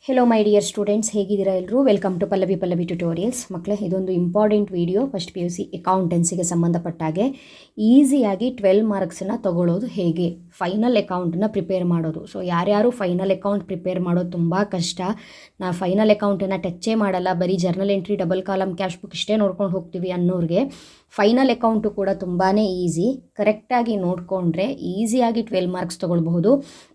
Hello my dear students, ಹೇಗಿದ್ದೀರಾ ಎಲ್ಲರೂ? Welcome to Pallavi tutorials. ಮಕ್ಕಳೇ, ಇದೊಂದು ಇಂಪಾರ್ಟೆಂಟ್ ವಿಡಿಯೋ. ಫಸ್ಟ್ PUC ಅಕೌಂಟೆನ್ಸಿಗೆ ಸಂಬಂಧಪಟ್ಟಾಗೆ ಈಸಿಯಾಗಿ 12 ಮಾರ್ಕ್ಸನ್ನು ತಗೊಳ್ಳೋದು ಹೇಗೆ, ಫೈನಲ್ ಅಕೌಂಟನ್ನು ಪ್ರಿಪೇರ್ ಮಾಡೋದು. ಸೊ ಯಾರ್ಯಾರು ಫೈನಲ್ ಅಕೌಂಟ್ ಪ್ರಿಪೇರ್ ಮಾಡೋದು ತುಂಬ ಕಷ್ಟ, ನಾವು ಫೈನಲ್ ಅಕೌಂಟನ್ನು ಟಚ್ಚೇ ಮಾಡಲ್ಲ, ಬರೀ journal entry, double column, cash book ಇಷ್ಟೇ ನೋಡ್ಕೊಂಡು ಹೋಗ್ತೀವಿ ಅನ್ನೋರಿಗೆ ಫೈನಲ್ ಅಕೌಂಟು ಕೂಡ ತುಂಬಾ ಈಸಿ. ಕರೆಕ್ಟಾಗಿ ನೋಡಿಕೊಂಡ್ರೆ ಈಸಿಯಾಗಿ 12 ಮಾರ್ಕ್ಸ್ ತೊಗೊಳ್ಬಹುದು.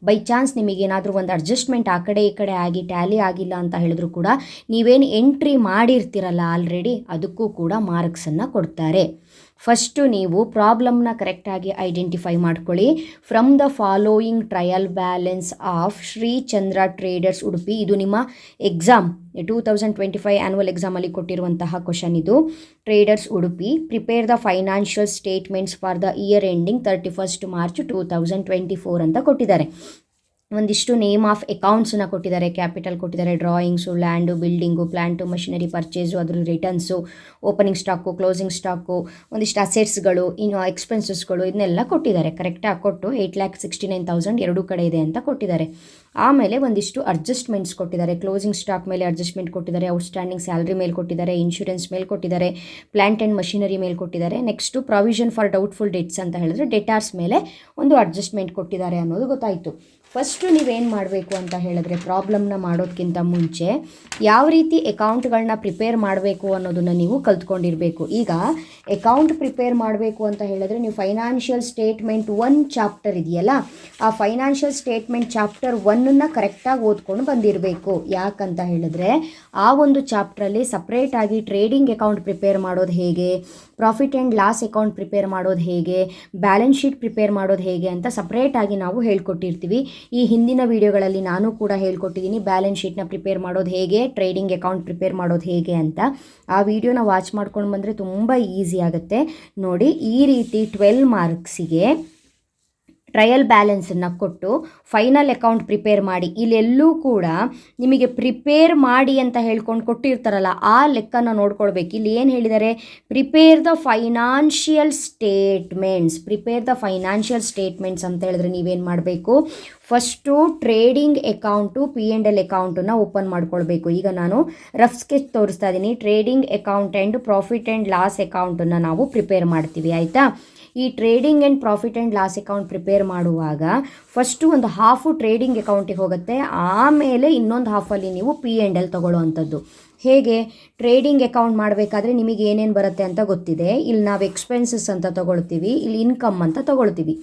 ಬೈ ಚಾನ್ಸ್ ನಿಮಗೇನಾದರೂ ಒಂದು ಅಡ್ಜಸ್ಟ್ಮೆಂಟ್ ಆ ಕಡೆ ಈ ಕಡೆ ಆಗಿ ಟ್ಯಾಲಿ ಆಗಿಲ್ಲ ಅಂತ ಹೇಳಿದ್ರು ಕೂಡ ನೀವೇನು ಎಂಟ್ರಿ ಮಾಡಿರ್ತೀರಲ್ಲ ಆಲ್ರೆಡಿ, ಅದಕ್ಕೂ ಕೂಡ ಮಾರ್ಕ್ಸನ್ನು ಕೊಡ್ತಾರೆ. ಫಸ್ಟು ನೀವು ಪ್ರಾಬ್ಲಮ್ನ ಕರೆಕ್ಟಾಗಿ ಐಡೆಂಟಿಫೈ ಮಾಡ್ಕೊಳ್ಳಿ. From the following trial balance of Shri Chandra traders Udupi, ಇದು ನಿಮ್ಮ ಎಕ್ಸಾಮ್ 2025 ಆ್ಯನ್ಯುವಲ್ ಎಕ್ಸಾಮಲ್ಲಿ ಕೊಟ್ಟಿರುವಂತಹ ಕ್ವಶನ್ ಇದು. Traders Udupi, prepare the financial statements for the year ending 31 March 2024 ಅಂತ ಕೊಟ್ಟಿದ್ದಾರೆ. ಒಂದಿಷ್ಟು ನೇಮ್ ಆಫ್ ಅಕೌಂಟ್ಸನ್ನ ಕೊಟ್ಟಿದ್ದಾರೆ, ಕ್ಯಾಪಿಟಲ್ ಕೊಟ್ಟಿದ್ದಾರೆ, drawings, land, building, plant, machinery purchase, ಅದ್ರ returns, opening stock, closing stock, ಒಂದಿಷ್ಟು ಅಸೆಟ್ಸ್ಗಳು, ಇನ್ನು ಎಕ್ಸ್ಪೆನ್ಸಸ್ಗಳು, ಇದನ್ನೆಲ್ಲ ಕೊಟ್ಟಿದ್ದಾರೆ. ಕರೆಕ್ಟಾಗಿ ಕೊಟ್ಟು 8,69,000 ಎರಡೂ ಕಡೆ ಇದೆ ಅಂತ ಕೊಟ್ಟಿದ್ದಾರೆ. ಆಮೇಲೆ ಒಂದಿಷ್ಟು ಅಡ್ಜಸ್ಟ್ಮೆಂಟ್ಸ್ ಕೊಟ್ಟಿದ್ದಾರೆ. ಕ್ಲೋಸಿಂಗ್ ಸ್ಟಾಕ್ ಮೇಲೆ ಅಡ್ಜಸ್ಟ್ಮೆಂಟ್ ಕೊಟ್ಟಿದ್ದಾರೆ, ಔಟ್ಸ್ಟ್ಯಾಂಡಿಂಗ್ ಸ್ಯಾಲ್ರಿ ಮೇಲೆ ಕೊಟ್ಟಿದ್ದಾರೆ, ಇನ್ಶೂರೆನ್ಸ್ ಮೇಲೆ ಕೊಟ್ಟಿದ್ದಾರೆ, ಪ್ಲ್ಯಾಂಟ್ ಆ್ಯಂಡ್ ಮಷಿನರಿ ಮೇಲೆ ಕೊಟ್ಟಿದ್ದಾರೆ. Next provision for doubtful debts ಅಂತ ಹೇಳಿದ್ರೆ ಡೆಟಾರ್ಸ್ ಮೇಲೆ ಒಂದು ಅಡ್ಜಸ್ಟ್ಮೆಂಟ್ ಕೊಟ್ಟಿದ್ದಾರೆ ಅನ್ನೋದು ಗೊತ್ತಾಯಿತು. ಫಸ್ಟು ನೀವೇನು ಮಾಡಬೇಕು ಅಂತ ಹೇಳಿದ್ರೆ, ಪ್ರಾಬ್ಲಮ್ನ ಮಾಡೋದಕ್ಕಿಂತ ಮುಂಚೆ ಯಾವ ರೀತಿ ಅಕೌಂಟ್ಗಳನ್ನ ಪ್ರಿಪೇರ್ ಮಾಡಬೇಕು ಅನ್ನೋದನ್ನು ನೀವು ಕಲ್ತ್ಕೊಂಡಿರಬೇಕು. ಈಗ ಅಕೌಂಟ್ ಪ್ರಿಪೇರ್ ಮಾಡಬೇಕು ಅಂತ ಹೇಳಿದ್ರೆ ನೀವು ಫೈನಾನ್ಷಿಯಲ್ ಸ್ಟೇಟ್ಮೆಂಟ್ 1 ಚಾಪ್ಟರ್ ಇದೆಯಲ್ಲ, ಆ ಫೈನಾನ್ಷಿಯಲ್ ಸ್ಟೇಟ್ಮೆಂಟ್ ಚಾಪ್ಟರ್ 1ನ್ನು ಕರೆಕ್ಟಾಗಿ ಓದ್ಕೊಂಡು ಬಂದಿರಬೇಕು. ಯಾಕಂತ ಹೇಳಿದ್ರೆ ಆ ಒಂದು ಚಾಪ್ಟ್ರಲ್ಲಿ ಸಪ್ರೇಟಾಗಿ ಟ್ರೇಡಿಂಗ್ ಅಕೌಂಟ್ ಪ್ರಿಪೇರ್ ಮಾಡೋದು ಹೇಗೆ, profit and loss account prepare ಮಾಡೋದು ಹೇಗೆ, ಬ್ಯಾಲೆನ್ಸ್ ಶೀಟ್ ಪ್ರಿಪೇರ್ ಮಾಡೋದು ಹೇಗೆ ಅಂತ ಸಪ್ರೇಟಾಗಿ ನಾವು ಹೇಳ್ಕೊಟ್ಟಿರ್ತೀವಿ. ಈ ಹಿಂದಿನ ವಿಡಿಯೋಗಳಲ್ಲಿ ನಾನು ಕೂಡ ಹೇಳ್ಕೊಟ್ಟಿದ್ದೀನಿ ಬ್ಯಾಲೆನ್ಸ್ ಶೀಟ್ನ ಪ್ರಿಪೇರ್ ಮಾಡೋದು ಹೇಗೆ, ಟ್ರೇಡಿಂಗ್ ಅಕೌಂಟ್ ಪ್ರಿಪೇರ್ ಮಾಡೋದು ಹೇಗೆ ಅಂತ. ಆ ವಿಡಿಯೋನ ವಾಚ್ ಮಾಡ್ಕೊಂಡು ಬಂದರೆ ತುಂಬ ಈಸಿ ಆಗುತ್ತೆ. ನೋಡಿ, ಈ ರೀತಿ 12 ಮಾರ್ಕ್ಸಿಗೆ ಟ್ರಯಲ್ ಬ್ಯಾಲೆನ್ಸನ್ನು ಕೊಟ್ಟು ಫೈನಲ್ ಅಕೌಂಟ್ ಪ್ರಿಪೇರ್ ಮಾಡಿ. ಇಲ್ಲೆಲ್ಲೂ ಕೂಡ ನಿಮಗೆ ಪ್ರಿಪೇರ್ ಮಾಡಿ ಅಂತ ಹೇಳ್ಕೊಂಡು ಕೊಟ್ಟಿರ್ತಾರಲ್ಲ, ಆ ಲೆಕ್ಕನ ನೋಡ್ಕೊಳ್ಬೇಕು. ಇಲ್ಲಿ ಏನು ಹೇಳಿದ್ದಾರೆ, prepare the financial statements. Prepare the financial statements ಅಂತ ಹೇಳಿದ್ರೆ ನೀವೇನು ಮಾಡಬೇಕು, ಫಸ್ಟು ಟ್ರೇಡಿಂಗ್ ಅಕೌಂಟು P&L ಅಕೌಂಟನ್ನು ಓಪನ್ ಮಾಡ್ಕೊಳ್ಬೇಕು. ಈಗ ನಾನು ರಫ್ ಸ್ಕೆಚ್ ತೋರಿಸ್ತಾ ಇದ್ದೀನಿ. Trading account and profit and loss ಅಕೌಂಟನ್ನು ನಾವು ಪ್ರಿಪೇರ್ ಮಾಡ್ತೀವಿ, ಆಯಿತಾ. ಈ trading and profit and loss account prepare ಮಾಡುವಾಗ ಫಸ್ಟು ಒಂದು ಹಾಫು ಟ್ರೇಡಿಂಗ್ ಅಕೌಂಟಿಗೆ ಹೋಗುತ್ತೆ, ಆಮೇಲೆ ಇನ್ನೊಂದು ಹಾಫಲ್ಲಿ ನೀವು P&L ತಗೊಳ್ಳೋ ಅಂಥದ್ದು. ಹೇಗೆ, ಟ್ರೇಡಿಂಗ್ ಅಕೌಂಟ್ ಮಾಡಬೇಕಾದ್ರೆ ನಿಮಗೆ ಏನೇನು ಬರುತ್ತೆ ಅಂತ ಗೊತ್ತಿದೆ. ಇಲ್ಲಿ ನಾವು ಎಕ್ಸ್ಪೆನ್ಸಸ್ ಅಂತ ತೊಗೊಳ್ತೀವಿ, ಇಲ್ಲಿ ಇನ್ಕಮ್ ಅಂತ ತೊಗೊಳ್ತೀವಿ.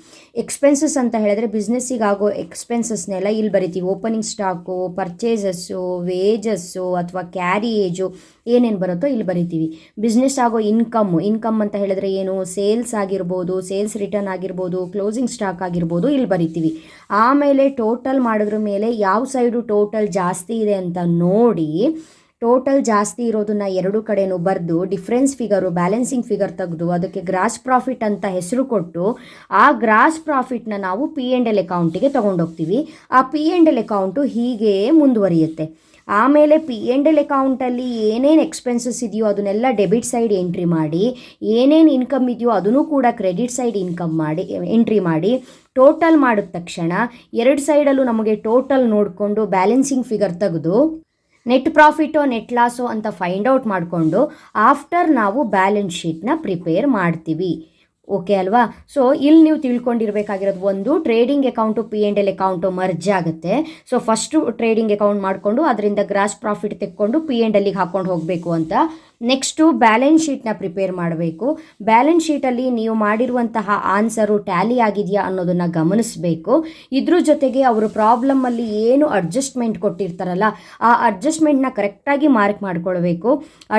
ಎಕ್ಸ್ಪೆನ್ಸಸ್ ಅಂತ ಹೇಳಿದ್ರೆ ಬಿಸ್ನೆಸ್ಸಿಗಾಗೋ ಎಕ್ಸ್ಪೆನ್ಸಸ್ನೆಲ್ಲ ಇಲ್ಲಿ ಬರಿತೀವಿ. ಓಪನಿಂಗ್ ಸ್ಟಾಕು, ಪರ್ಚೇಸಸ್ಸು, ವೇಜಸ್ಸು ಅಥವಾ ಕ್ಯಾರಿಯೇಜು ಏನೇನು ಬರುತ್ತೋ ಇಲ್ಲಿ ಬರಿತೀವಿ. ಬಿಸ್ನೆಸ್ ಆಗೋ ಇನ್ಕಮ್ ಅಂತ ಹೇಳಿದ್ರೆ ಏನು, ಸೇಲ್ಸ್ ಆಗಿರ್ಬೋದು, ಸೇಲ್ಸ್ ರಿಟರ್ನ್ ಆಗಿರ್ಬೋದು, ಕ್ಲೋಸಿಂಗ್ ಸ್ಟಾಕ್ ಆಗಿರ್ಬೋದು, ಇಲ್ಲಿ ಬರಿತೀವಿ. ಆಮೇಲೆ ಟೋಟಲ್ ಮಾಡಿದ್ರ ಮೇಲೆ ಯಾವ ಸೈಡು ಟೋಟಲ್ ಜಾಸ್ತಿ ಇದೆ ಅಂತ ನೋಡಿ, ಟೋಟಲ್ ಜಾಸ್ತಿ ಇರೋದನ್ನ ಎರಡು ಕಡೆನೂ ಬರೆದು ಡಿಫ್ರೆನ್ಸ್ ಫಿಗರು, ಬ್ಯಾಲೆನ್ಸಿಂಗ್ ಫಿಗರ್ ತೆಗೆದು ಅದಕ್ಕೆ ಗ್ರಾಸ್ ಪ್ರಾಫಿಟ್ ಅಂತ ಹೆಸರು ಕೊಟ್ಟು ಆ ಗ್ರಾಸ್ ಪ್ರಾಫಿಟ್ನ ನಾವು P&L ಅಕೌಂಟಿಗೆ ತೊಗೊಂಡೋಗ್ತೀವಿ. ಆ P&L ಅಕೌಂಟು ಹೀಗೆ ಮುಂದುವರಿಯುತ್ತೆ. ಆಮೇಲೆ P&L ಅಕೌಂಟಲ್ಲಿ ಏನೇನು ಎಕ್ಸ್ಪೆನ್ಸಸ್ ಇದೆಯೋ ಅದನ್ನೆಲ್ಲ ಡೆಬಿಟ್ ಸೈಡ್ ಎಂಟ್ರಿ ಮಾಡಿ, ಏನೇನು ಇನ್ಕಮ್ ಇದೆಯೋ ಅದನ್ನು ಕೂಡ ಕ್ರೆಡಿಟ್ ಸೈಡ್ ಎಂಟ್ರಿ ಮಾಡಿ ಟೋಟಲ್ ಮಾಡಿದ ತಕ್ಷಣ ಎರಡು ಸೈಡಲ್ಲೂ ನಮಗೆ ಟೋಟಲ್ ನೋಡಿಕೊಂಡು ಬ್ಯಾಲೆನ್ಸಿಂಗ್ ಫಿಗರ್ ತೆಗೆದು ನೆಟ್ ಪ್ರಾಫಿಟೋ ನೆಟ್ ಲಾಸೋ ಅಂತ ಫೈಂಡ್ ಔಟ್ ಮಾಡಿಕೊಂಡು ಆಫ್ಟರ್ ನಾವು ಬ್ಯಾಲೆನ್ಸ್ ಶೀಟ್ನ ಪ್ರಿಪೇರ್ ಮಾಡ್ತೀವಿ. ಓಕೆ ಅಲ್ವಾ? ಸೊ ಇಲ್ಲಿ ನೀವು ತಿಳ್ಕೊಂಡಿರಬೇಕಾಗಿರೋದು, ಒಂದು trading account P&L account merge ಆಗುತ್ತೆ. ಸೊ ಫಸ್ಟು ಟ್ರೇಡಿಂಗ್ ಅಕೌಂಟ್ ಮಾಡಿಕೊಂಡು ಅದರಿಂದ ಗ್ರಾಸ್ ಪ್ರಾಫಿಟ್ ತೆಕ್ಕೊಂಡು P&Lಗೆ ಹಾಕ್ಕೊಂಡು ಹೋಗಬೇಕು ಅಂತ. ನೆಕ್ಸ್ಟು ಬ್ಯಾಲೆನ್ಸ್ ಶೀಟ್ನ ಪ್ರಿಪೇರ್ ಮಾಡಬೇಕು. ಬ್ಯಾಲೆನ್ಸ್ ಶೀಟಲ್ಲಿ ನೀವು ಮಾಡಿರುವಂತಹ ಆನ್ಸರು ಟ್ಯಾಲಿ ಆಗಿದೆಯಾ ಅನ್ನೋದನ್ನು ಗಮನಿಸಬೇಕು. ಇದ್ರ ಜೊತೆಗೆ ಅವರು ಪ್ರಾಬ್ಲಮ್ಮಲ್ಲಿ ಏನು ಅಡ್ಜಸ್ಟ್ಮೆಂಟ್ ಕೊಟ್ಟಿರ್ತಾರಲ್ಲ, ಆ ಅಡ್ಜಸ್ಟ್ಮೆಂಟ್ನ ಕರೆಕ್ಟಾಗಿ ಮಾರ್ಕ್ ಮಾಡ್ಕೊಳ್ಬೇಕು.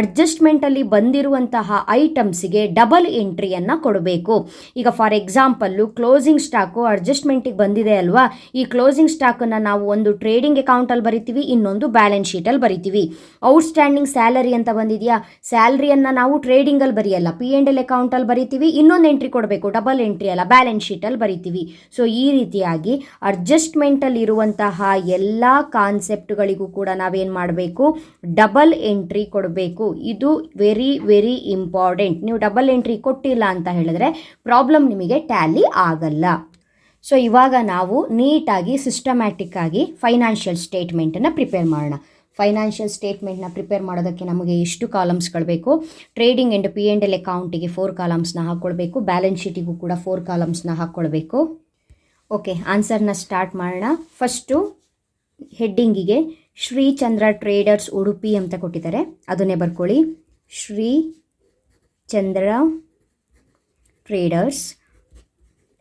ಅಡ್ಜಸ್ಟ್ಮೆಂಟಲ್ಲಿ ಬಂದಿರುವಂತಹ ಐಟಮ್ಸಿಗೆ ಡಬಲ್ ಎಂಟ್ರಿಯನ್ನು ಕೊಡಬೇಕು. ಈಗ ಫಾರ್ ಎಕ್ಸಾಂಪಲ್ಲು ಕ್ಲೋಸಿಂಗ್ ಸ್ಟಾಕು ಅಡ್ಜಸ್ಟ್ಮೆಂಟಿಗೆ ಬಂದಿದೆ ಅಲ್ವಾ, ಈ ಕ್ಲೋಸಿಂಗ್ ಸ್ಟಾಕನ್ನು ನಾವು ಒಂದು ಟ್ರೇಡಿಂಗ್ ಅಕೌಂಟಲ್ಲಿ ಬರಿತೀವಿ, ಇನ್ನೊಂದು ಬ್ಯಾಲೆನ್ಸ್ ಶೀಟಲ್ಲಿ ಬರಿತೀವಿ. ಔಟ್ಸ್ಟ್ಯಾಂಡಿಂಗ್ ಸ್ಯಾಲರಿ ಅಂತ ಬಂದಿದೆಯಾ, ಸ್ಯಾಲ್ರಿಯನ್ನು ನಾವು ಟ್ರೇಡಿಂಗಲ್ಲಿ ಬರೆಯಲ್ಲ, P&L ಅಕೌಂಟಲ್ಲಿ ಬರಿತೀವಿ, ಇನ್ನೊಂದು ಎಂಟ್ರಿ ಕೊಡಬೇಕು, ಡಬಲ್ ಎಂಟ್ರಿ ಅಲ್ಲ, ಬ್ಯಾಲೆನ್ಸ್ ಶೀಟಲ್ಲಿ ಬರಿತೀವಿ. ಸೊ ಈ ರೀತಿಯಾಗಿ ಅಡ್ಜಸ್ಟ್ಮೆಂಟಲ್ಲಿ ಇರುವಂತಹ ಎಲ್ಲ ಕಾನ್ಸೆಪ್ಟ್ಗಳಿಗೂ ಕೂಡ ನಾವೇನು ಮಾಡಬೇಕು, ಡಬಲ್ ಎಂಟ್ರಿ ಕೊಡಬೇಕು. ಇದು ವೆರಿ ವೆರಿ ಇಂಪಾರ್ಟೆಂಟ್. ನೀವು ಡಬಲ್ ಎಂಟ್ರಿ ಕೊಟ್ಟಿಲ್ಲ ಅಂತ ಹೇಳಿದ್ರೆ ಪ್ರಾಬ್ಲಮ್ ನಿಮಗೆ ಟ್ಯಾಲಿ ಆಗಲ್ಲ. ಸೊ ಇವಾಗ ನಾವು ನೀಟಾಗಿ ಸಿಸ್ಟಮ್ಯಾಟಿಕ್ ಆಗಿ ಫೈನಾನ್ಷಿಯಲ್ ಸ್ಟೇಟ್ಮೆಂಟನ್ನು ಪ್ರಿಪೇರ್ ಮಾಡೋಣ. ಫೈನಾನ್ಷಿಯಲ್ ಸ್ಟೇಟ್ಮೆಂಟ್ನ ಪ್ರಿಪೇರ್ ಮಾಡೋದಕ್ಕೆ ನಮಗೆ ಎಷ್ಟು ಕಾಲಮ್ಸ್ಗಳು ಬೇಕು? ಟ್ರೇಡಿಂಗ್ ಆ್ಯಂಡ್ P&L ಅಕೌಂಟಿಗೆ 4 ಕಾಲಮ್ಸ್ನ ಹಾಕ್ಕೊಳ್ಬೇಕು, ಬ್ಯಾಲೆನ್ಸ್ ಶೀಟಿಗೂ ಕೂಡ 4 ಕಾಲಮ್ಸ್ನ ಹಾಕ್ಕೊಳ್ಬೇಕು. ಓಕೆ, ಆನ್ಸರ್ನ ಸ್ಟಾರ್ಟ್ ಮಾಡೋಣ. ಫಸ್ಟು ಹೆಡ್ಡಿಂಗಿಗೆ ಶ್ರೀ ಚಂದ್ರ ಟ್ರೇಡರ್ಸ್ ಉಡುಪಿ ಅಂತ ಕೊಟ್ಟಿದ್ದಾರೆ, ಅದನ್ನೇ ಬರ್ಕೊಳ್ಳಿ. ಶ್ರೀ ಚಂದ್ರ ಟ್ರೇಡರ್ಸ್.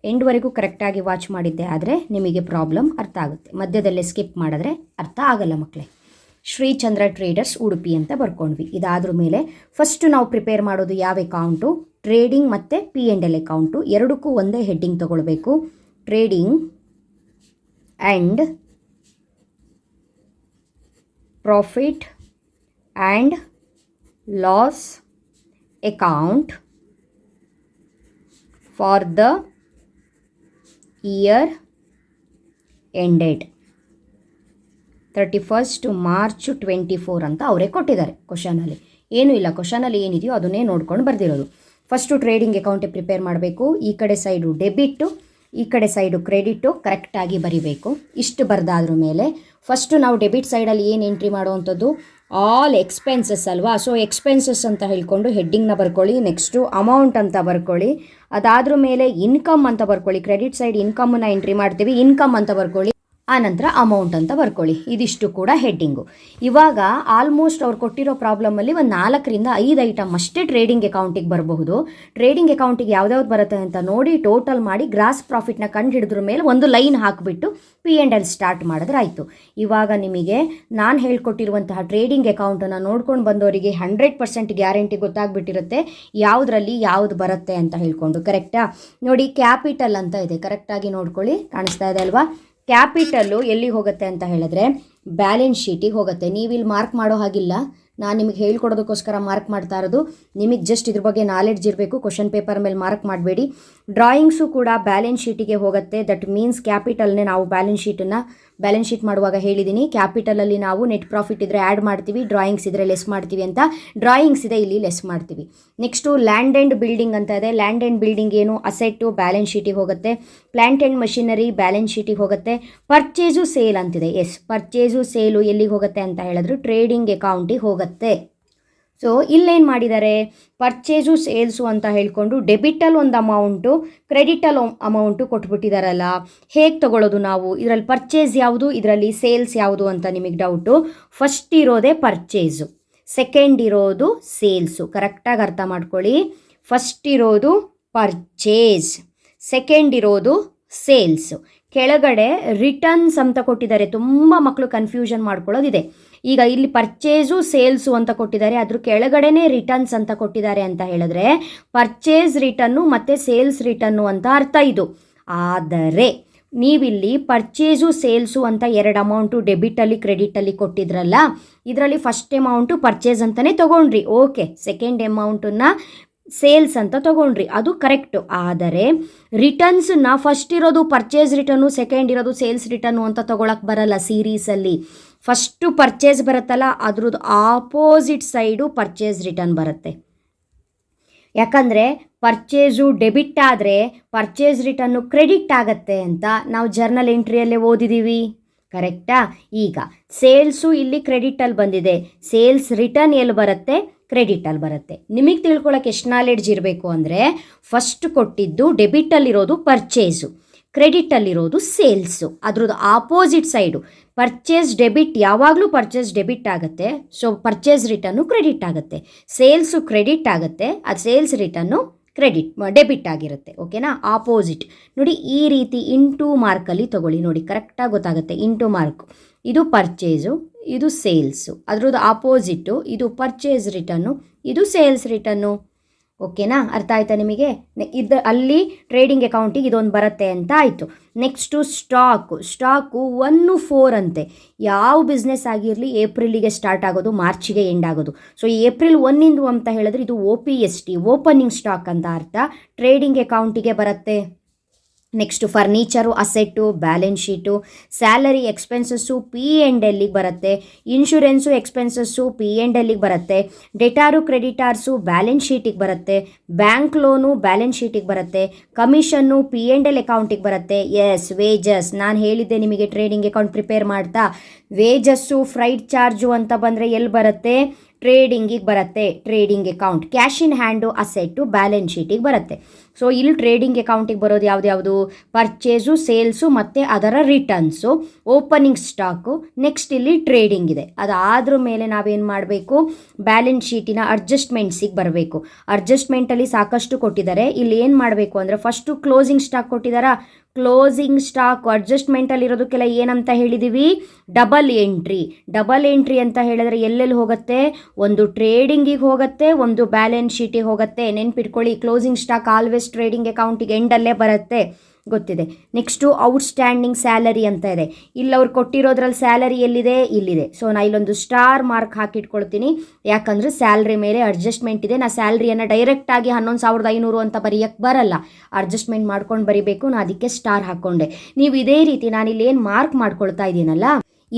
ಎಂಡ್ವರೆಗೂ ಕರೆಕ್ಟಾಗಿ ವಾಚ್ ಮಾಡಿದ್ದೆ ಆದರೆ ನಿಮಗೆ ಪ್ರಾಬ್ಲಮ್ ಅರ್ಥ ಆಗುತ್ತೆ, ಮಧ್ಯದಲ್ಲೇ ಸ್ಕಿಪ್ ಮಾಡಿದ್ರೆ ಅರ್ಥ ಆಗಲ್ಲ ಮಕ್ಕಳೇ. ಶ್ರೀ ಚಂದ್ರ ಟ್ರೇಡರ್ಸ್ ಉಡುಪಿ ಅಂತ ಬರ್ಕೊಂಡ್ವಿ. ಇದಾದ್ರ ಮೇಲೆ ಫಸ್ಟು ನಾವು ಪ್ರಿಪೇರ್ ಮಾಡೋದು ಯಾವ ಅಕೌಂಟು? ಟ್ರೇಡಿಂಗ್ ಮತ್ತು P&L ಅಕೌಂಟು, ಎರಡಕ್ಕೂ ಒಂದೇ ಹೆಡ್ಡಿಂಗ್ ತೊಗೊಳ್ಬೇಕು. Trading and profit and loss account for the year ended 31st March 2024 ಅಂತ ಅವರೇ ಕೊಟ್ಟಿದ್ದಾರೆ ಕ್ವಶನಲ್ಲಿ. ಏನೂ ಇಲ್ಲ, ಕ್ವಶನಲ್ಲಿ ಏನಿದೆಯೋ ಅದನ್ನೇ ನೋಡ್ಕೊಂಡು ಬರ್ದಿರೋದು. ಫಸ್ಟು ಟ್ರೇಡಿಂಗ್ ಅಕೌಂಟೇ ಪ್ರಿಪೇರ್ ಮಾಡಬೇಕು. ಈ ಕಡೆ ಸೈಡು ಡೆಬಿಟ್ಟು, ಈ ಕಡೆ ಸೈಡು ಕ್ರೆಡಿಟು ಕರೆಕ್ಟಾಗಿ ಬರಿಬೇಕು. ಇಷ್ಟು ಬರೆದಾದ್ರ ಮೇಲೆ ಫಸ್ಟು ನಾವು ಡೆಬಿಟ್ ಸೈಡಲ್ಲಿ ಏನು ಎಂಟ್ರಿ ಮಾಡುವಂಥದ್ದು? ಆಲ್ ಎಕ್ಸ್ಪೆನ್ಸಸ್ ಅಲ್ವಾ. ಸೊ ಎಕ್ಸ್ಪೆನ್ಸಸ್ ಅಂತ ಹೇಳ್ಕೊಂಡು ಹೆಡ್ಡಿಂಗ್ನ ಬರ್ಕೊಳ್ಳಿ. ನೆಕ್ಸ್ಟು ಅಮೌಂಟ್ ಅಂತ ಬರ್ಕೊಳ್ಳಿ. ಅದಾದ್ರ ಮೇಲೆ ಇನ್ಕಮ್ ಅಂತ ಬರ್ಕೊಳ್ಳಿ. ಕ್ರೆಡಿಟ್ ಸೈಡ್ ಇನ್ಕಮನ್ನು ಎಂಟ್ರಿ ಮಾಡ್ತೀವಿ, ಇನ್ಕಮ್ ಅಂತ ಬರ್ಕೊಳ್ಳಿ. ಆನಂತರ ಅಮೌಂಟ್ ಅಂತ ಬರ್ಕೊಳ್ಳಿ. ಇದಿಷ್ಟು ಕೂಡ ಹೆಡ್ಡಿಂಗು. ಇವಾಗ ಆಲ್ಮೋಸ್ಟ್ ಅವ್ರು ಕೊಟ್ಟಿರೋ ಪ್ರಾಬ್ಲಮಲ್ಲಿ ಒಂದು 4ರಿಂದ 5 ಐಟಮ್ ಅಷ್ಟೇ ಟ್ರೇಡಿಂಗ್ ಅಕೌಂಟಿಗೆ ಬರಬಹುದು. ಟ್ರೇಡಿಂಗ್ ಅಕೌಂಟಿಗೆ ಯಾವ್ದಾವ್ದು ಬರುತ್ತೆ ಅಂತ ನೋಡಿ ಟೋಟಲ್ ಮಾಡಿ ಗ್ರಾಸ್ ಪ್ರಾಫಿಟ್ನ ಕಂಡು ಹಿಡಿದ್ರ ಮೇಲೆ ಒಂದು ಲೈನ್ ಹಾಕಿಬಿಟ್ಟು P&L ಸ್ಟಾರ್ಟ್ ಮಾಡಿದ್ರೆ ಆಯಿತು. ಇವಾಗ ನಿಮಗೆ ನಾನು ಹೇಳ್ಕೊಟ್ಟಿರುವಂತಹ ಟ್ರೇಡಿಂಗ್ ಅಕೌಂಟನ್ನು ನೋಡ್ಕೊಂಡು ಬಂದವರಿಗೆ 100% ಗ್ಯಾರಂಟಿ ಗೊತ್ತಾಗ್ಬಿಟ್ಟಿರುತ್ತೆ ಯಾವುದರಲ್ಲಿ ಯಾವುದು ಬರುತ್ತೆ ಅಂತ ಹೇಳ್ಕೊಂಡು. ಕರೆಕ್ಟಾ? ನೋಡಿ, ಕ್ಯಾಪಿಟಲ್ ಅಂತ ಇದೆ, ಕರೆಕ್ಟಾಗಿ ನೋಡ್ಕೊಳ್ಳಿ, ಕಾಣಿಸ್ತಾ ಇದೆ ಅಲ್ವಾ? ಕ್ಯಾಪಿಟಲ್ಲು ಎಲ್ಲಿಗೆ ಹೋಗುತ್ತೆ ಅಂತ ಹೇಳಿದ್ರೆ ಬ್ಯಾಲೆನ್ಸ್ ಶೀಟಿಗೆ ಹೋಗುತ್ತೆ. ನೀವಿಲ್ಲಿ ಮಾರ್ಕ್ ಮಾಡೋ ಹಾಗಿಲ್ಲ, ನಾನು ನಿಮಗೆ ಹೇಳ್ಕೊಡೋದಕ್ಕೋಸ್ಕರ ಮಾರ್ಕ್ ಮಾಡ್ತಾ ಇರೋದು. ನಿಮಗೆ ಜಸ್ಟ್ ಇದ್ರ ಬಗ್ಗೆ ನಾಲೆಡ್ಜ್ ಇರಬೇಕು, ಕ್ವಶನ್ ಪೇಪರ್ ಮೇಲೆ ಮಾರ್ಕ್ ಮಾಡಬೇಡಿ. ಡ್ರಾಯಿಂಗ್ಸು ಕೂಡ ಬ್ಯಾಲೆನ್ಸ್ ಶೀಟಿಗೆ ಹೋಗುತ್ತೆ. ದಟ್ ಮೀನ್ಸ್ ಕ್ಯಾಪಿಟಲ್ನೇ ನಾವು ಬ್ಯಾಲೆನ್ಸ್ ಶೀಟ್ ಮಾಡುವಾಗ ಹೇಳಿದ್ದೀನಿ, ಕ್ಯಾಪಿಟಲಲ್ಲಿ ನಾವು ನೆಟ್ ಪ್ರಾಫಿಟ್ ಇದ್ದರೆ ಆ್ಯಡ್ ಮಾಡ್ತೀವಿ, ಡ್ರಾಯಿಂಗ್ಸ್ ಇದ್ದರೆ ಲೆಸ್ ಮಾಡ್ತೀವಿ ಅಂತ. ಡ್ರಾಯಿಂಗ್ಸ್ ಇದೆ, ಇಲ್ಲಿ ಲೆಸ್ ಮಾಡ್ತೀವಿ. ನೆಕ್ಸ್ಟು ಲ್ಯಾಂಡ್ ಆ್ಯಂಡ್ ಬಿಲ್ಡಿಂಗ್ ಅಂತ ಇದೆ. ಲ್ಯಾಂಡ್ ಆ್ಯಂಡ್ ಬಿಲ್ಡಿಂಗ್ ಏನು? ಅಸೆಟ್ಟು ಬ್ಯಾಲೆನ್ಸ್ ಶೀಟಿಗೆ ಹೋಗುತ್ತೆ. ಪ್ಲ್ಯಾಂಟ್ ಆ್ಯಂಡ್ ಮಷಿನರಿ ಬ್ಯಾಲೆನ್ಸ್ ಶೀಟಿಗೆ ಹೋಗುತ್ತೆ. ಪರ್ಚೇಸು ಸೇಲ್ ಅಂತಿದೆ. ಎಸ್, ಪರ್ಚೇಸು ಸೇಲು ಎಲ್ಲಿಗೆ ಹೋಗುತ್ತೆ ಅಂತ ಹೇಳಿದ್ರು ಟ್ರೇಡಿಂಗ್ ಅಕೌಂಟಿಗೆ ಹೋಗುತ್ತೆ. ಸೊ ಇಲ್ಲೇನು ಮಾಡಿದ್ದಾರೆ? ಪರ್ಚೇಸು ಸೇಲ್ಸು ಅಂತ ಹೇಳ್ಕೊಂಡು ಡೆಬಿಟಲ್ಲಿ ಒಂದು ಅಮೌಂಟು, ಕ್ರೆಡಿಟಲ್ಲಿ ಅಮೌಂಟು ಕೊಟ್ಬಿಟ್ಟಿದ್ದಾರಲ್ಲ. ಹೇಗೆ ತೊಗೊಳ್ಳೋದು ನಾವು? ಇದರಲ್ಲಿ ಪರ್ಚೇಸ್ ಯಾವುದು, ಇದರಲ್ಲಿ ಸೇಲ್ಸ್ ಯಾವುದು ಅಂತ ನಿಮಗೆ ಡೌಟು. ಫಸ್ಟ್ ಇರೋದೇ ಪರ್ಚೇಸು, ಸೆಕೆಂಡ್ ಇರೋದು ಸೇಲ್ಸು. ಕರೆಕ್ಟಾಗಿ ಅರ್ಥ ಮಾಡ್ಕೊಳ್ಳಿ. ಫಸ್ಟ್ ಇರೋದು ಪರ್ಚೇಸ್, ಸೆಕೆಂಡ್ ಇರೋದು ಸೇಲ್ಸು. ಕೆಳಗಡೆ ರಿಟರ್ನ್ಸ್ ಅಂತ ಕೊಟ್ಟಿದ್ದಾರೆ. ತುಂಬ ಮಕ್ಕಳು ಕನ್ಫ್ಯೂಷನ್ ಮಾಡ್ಕೊಳ್ಳೋದಿದೆ. ಈಗ ಇಲ್ಲಿ ಪರ್ಚೇಸು ಸೇಲ್ಸು ಅಂತ ಕೊಟ್ಟಿದ್ದಾರೆ, ಅದ್ರ ಕೆಳಗಡೆನೇ ರಿಟರ್ನ್ಸ್ ಅಂತ ಕೊಟ್ಟಿದ್ದಾರೆ ಅಂತ ಹೇಳಿದ್ರೆ ಪರ್ಚೇಸ್ ರಿಟರ್ನು ಮತ್ತು ಸೇಲ್ಸ್ ರಿಟರ್ನು ಅಂತ ಅರ್ಥ ಇದು. ಆದರೆ ನೀವಿಲ್ಲಿ ಪರ್ಚೇಸು ಸೇಲ್ಸು ಅಂತ 2 ಅಮೌಂಟು ಡೆಬಿಟಲ್ಲಿ ಕ್ರೆಡಿಟಲ್ಲಿ ಕೊಟ್ಟಿದ್ರಲ್ಲ, ಇದರಲ್ಲಿ ಫಸ್ಟ್ ಅಮೌಂಟು ಪರ್ಚೇಸ್ ಅಂತಲೇ ತೊಗೊಂಡ್ರಿ. ಓಕೆ, ಸೆಕೆಂಡ್ ಅಮೌಂಟನ್ನು ಸೇಲ್ಸ್ ಅಂತ ತೊಗೊಂಡ್ರಿ, ಅದು ಕರೆಕ್ಟು. ಆದರೆ ರಿಟರ್ನ್ಸನ್ನ ಫಸ್ಟ್ ಇರೋದು ಪರ್ಚೇಸ್ ರಿಟರ್ನು, ಸೆಕೆಂಡ್ ಇರೋದು ಸೇಲ್ಸ್ ರಿಟರ್ನು ಅಂತ ತೊಗೊಳಕ್ಕೆ ಬರಲ್ಲ. ಸೀರೀಸಲ್ಲಿ ಫಸ್ಟು ಪರ್ಚೇಸ್ ಬರುತ್ತಲ್ಲ, ಅದ್ರದ್ದು ಆಪೋಸಿಟ್ ಸೈಡು ಪರ್ಚೇಸ್ ರಿಟರ್ನ್ ಬರುತ್ತೆ. ಯಾಕಂದರೆ ಪರ್ಚೇಸು ಡೆಬಿಟ್ ಆದರೆ ಪರ್ಚೇಸ್ ರಿಟರ್ನು ಕ್ರೆಡಿಟ್ ಆಗುತ್ತೆ ಅಂತ ನಾವು ಜರ್ನಲ್ ಎಂಟ್ರಿಯಲ್ಲೇ ಓದಿದ್ದೀವಿ. ಕರೆಕ್ಟಾ? ಈಗ ಸೇಲ್ಸು ಇಲ್ಲಿ ಕ್ರೆಡಿಟಲ್ಲಿ ಬಂದಿದೆ, ಸೇಲ್ಸ್ ರಿಟರ್ನ್ ಎಲ್ಲಿ ಬರುತ್ತೆ? ಕ್ರೆಡಿಟಲ್ಲಿ ಬರುತ್ತೆ. ನಿಮಗೆ ತಿಳ್ಕೊಳ್ಳೋಕೆ ಎಷ್ಟು ನಾಲೆಡ್ಜ್ ಇರಬೇಕು ಅಂದರೆ, ಫಸ್ಟ್ ಕೊಟ್ಟಿದ್ದು ಡೆಬಿಟಲ್ಲಿರೋದು ಪರ್ಚೇಸು, ಕ್ರೆಡಿಟಲ್ಲಿರೋದು ಸೇಲ್ಸು, ಅದ್ರದ್ದು ಆಪೋಸಿಟ್ ಸೈಡು. ಪರ್ಚೇಸ್ ಡೆಬಿಟ್ ಯಾವಾಗಲೂ ಪರ್ಚೇಸ್ ಡೆಬಿಟ್ ಆಗುತ್ತೆ, ಸೊ ಪರ್ಚೇಸ್ ರಿಟರ್ನು ಕ್ರೆಡಿಟ್ ಆಗುತ್ತೆ. ಸೇಲ್ಸು ಕ್ರೆಡಿಟ್ ಆಗುತ್ತೆ, ಅದು ಸೇಲ್ಸ್ ರಿಟರ್ನು ಡೆಬಿಟ್ ಆಗಿರುತ್ತೆ. ಓಕೆನಾ? ಆಪೋಸಿಟ್ ನೋಡಿ, ಈ ರೀತಿ ಇಂಟು ಮಾರ್ಕಲ್ಲಿ ತೊಗೊಳ್ಳಿ. ನೋಡಿ, ಕರೆಕ್ಟಾಗಿ ಗೊತ್ತಾಗುತ್ತೆ. ಇಂಟು ಮಾರ್ಕ್, ಇದು ಪರ್ಚೇಸು, ಇದು ಸೇಲ್ಸು, ಅದರದ್ದು ಆಪೋಸಿಟ್ಟು ಇದು ಪರ್ಚೇಸ್ ರಿಟರ್ನು, ಇದು ಸೇಲ್ಸ್ ರಿಟರ್ನು. ಓಕೆನಾ? ಅರ್ಥ ಆಯ್ತಾ ನಿಮಗೆ? ಅಲ್ಲಿ ಟ್ರೇಡಿಂಗ್ ಅಕೌಂಟಿಗೆ ಇದೊಂದು ಬರುತ್ತೆ ಅಂತ ಆಯಿತು. ನೆಕ್ಸ್ಟು ಸ್ಟಾಕು 1-4 ಅಂತೆ. ಯಾವ ಬಿಸ್ನೆಸ್ ಆಗಿರಲಿ ಏಪ್ರಿಲಿಗೆ ಸ್ಟಾರ್ಟ್ ಆಗೋದು, ಮಾರ್ಚಿಗೆ ಎಂಡ್ ಆಗೋದು. ಸೊ ಏಪ್ರಿಲ್ 1 ಅಂತ ಹೇಳಿದ್ರೆ ಇದು OPST, ಓಪನಿಂಗ್ ಸ್ಟಾಕ್ ಅಂತ ಅರ್ಥ. ಟ್ರೇಡಿಂಗ್ ಅಕೌಂಟಿಗೆ ಬರುತ್ತೆ. Next furniture asset balance sheet, salary expenses P&Lಗೆ ಬರುತ್ತೆ, ಇನ್ಶೂರೆನ್ಸು ಎಕ್ಸ್ಪೆನ್ಸಸ್ಸು P&Lಗೆ ಬರುತ್ತೆ, ಡೆಟಾರು ಕ್ರೆಡಿಟಾರ್ಸು ಬ್ಯಾಲೆನ್ಸ್ ಶೀಟಿಗೆ ಬರುತ್ತೆ, ಬ್ಯಾಂಕ್ ಲೋನು ಬ್ಯಾಲೆನ್ಸ್ ಶೀಟಿಗೆ ಬರುತ್ತೆ, ಕಮಿಷನ್ನು P&L ಅಕೌಂಟಿಗೆ ಬರುತ್ತೆ. ಎಸ್, ವೇಜಸ್ ನಾನು ಹೇಳಿದ್ದೆ ನಿಮಗೆ ಟ್ರೇಡಿಂಗ್ ಅಕೌಂಟ್ ಪ್ರಿಪೇರ್ ಮಾಡ್ತಾ. ವೇಜಸ್ಸು ಫ್ರೈಟ್ ಚಾರ್ಜು ಅಂತ ಬಂದರೆ ಎಲ್ಲಿ ಬರುತ್ತೆ? ಟ್ರೇಡಿಂಗಿಗೆ ಬರುತ್ತೆ. Trading account cash in hand asset balance ಶೀಟಿಗೆ ಬರುತ್ತೆ. ಸೊ ಇಲ್ಲಿ ಟ್ರೇಡಿಂಗ್ ಅಕೌಂಟಿಗೆ ಬರೋದು ಯಾವ್ದು ಪರ್ಚೇಸು, ಸೇಲ್ಸು ಮತ್ತು ಅದರ ರಿಟರ್ನ್ಸು, ಓಪನಿಂಗ್ ಸ್ಟಾಕು, ನೆಕ್ಸ್ಟ್ ಇಲ್ಲಿ ಟ್ರೇಡಿಂಗ್ ಇದೆ. ಅದಾದ್ರ ಮೇಲೆ ನಾವೇನು ಮಾಡಬೇಕು? ಬ್ಯಾಲೆನ್ಸ್ ಶೀಟಿನ ಅಡ್ಜಸ್ಟ್ಮೆಂಟ್ಸಿಗೆ ಬರಬೇಕು. ಅಡ್ಜಸ್ಟ್ಮೆಂಟಲ್ಲಿ ಸಾಕಷ್ಟು ಕೊಟ್ಟಿದ್ದಾರೆ. ಇಲ್ಲಿ ಏನು ಮಾಡಬೇಕು ಅಂದರೆ ಫಸ್ಟು ಕ್ಲೋಸಿಂಗ್ ಸ್ಟಾಕ್ ಕೊಟ್ಟಿದ್ದಾರಾ? ಕ್ಲೋಸಿಂಗ್ ಸ್ಟಾಕ್ ಅಡ್ಜಸ್ಟ್ಮೆಂಟಲ್ಲಿರೋದಕ್ಕೆಲ್ಲ ಏನಂತ ಹೇಳಿದ್ದೀವಿ? ಡಬಲ್ ಎಂಟ್ರಿ ಅಂತ ಹೇಳಿದ್ರೆ ಎಲ್ಲೆಲ್ಲಿ ಹೋಗುತ್ತೆ? ಒಂದು ಟ್ರೇಡಿಂಗಿಗೆ ಹೋಗುತ್ತೆ, ಒಂದು ಬ್ಯಾಲೆನ್ಸ್ ಶೀಟಿಗೆ ಹೋಗುತ್ತೆ. ನೆನ್ಪಿಟ್ಕೊಳ್ಳಿ, ಕ್ಲೋಸಿಂಗ್ ಸ್ಟಾಕ್ ಆಲ್ವೇಸ್ ಟ್ರೇಡಿಂಗ್ ಅಕೌಂಟಿಗೆ ಎಂಡಲ್ಲೇ ಬರುತ್ತೆ, ಗೊತ್ತಿದೆ. ನೆಕ್ಸ್ಟು ಔಟ್ಸ್ಟ್ಯಾಂಡಿಂಗ್ ಸ್ಯಾಲರಿ ಅಂತ ಇದೆ. ಇಲ್ಲಿ ಅವ್ರು ಕೊಟ್ಟಿರೋದ್ರಲ್ಲಿ ಸ್ಯಾಲರಿ ಎಲ್ಲಿದೆ? ಇಲ್ಲಿದೆ. ಸೊ ನಾ ಇಲ್ಲೊಂದು ಸ್ಟಾರ್ ಮಾರ್ಕ್ ಹಾಕಿಟ್ಕೊಳ್ತೀನಿ, ಯಾಕಂದರೆ ಸ್ಯಾಲ್ರಿ ಮೇಲೆ ಅಡ್ಜಸ್ಟ್ಮೆಂಟ್ ಇದೆ. ನಾ ಸ್ಯಾಲ್ರಿಯನ್ನು ಡೈರೆಕ್ಟಾಗಿ 11,500 ಅಂತ ಬರೆಯೋಕ್ಕೆ ಬರಲ್ಲ, ಅಡ್ಜಸ್ಟ್ಮೆಂಟ್ ಮಾಡ್ಕೊಂಡು ಬರಿಬೇಕು. ನಾನು ಅದಕ್ಕೆ ಸ್ಟಾರ್ ಹಾಕ್ಕೊಂಡೆ. ನೀವು ಇದೇ ರೀತಿ ನಾನಿಲ್ಲಿ ಏನು ಮಾರ್ಕ್ ಮಾಡ್ಕೊಳ್ತಾ ಇದ್ದೀನಲ್ಲ,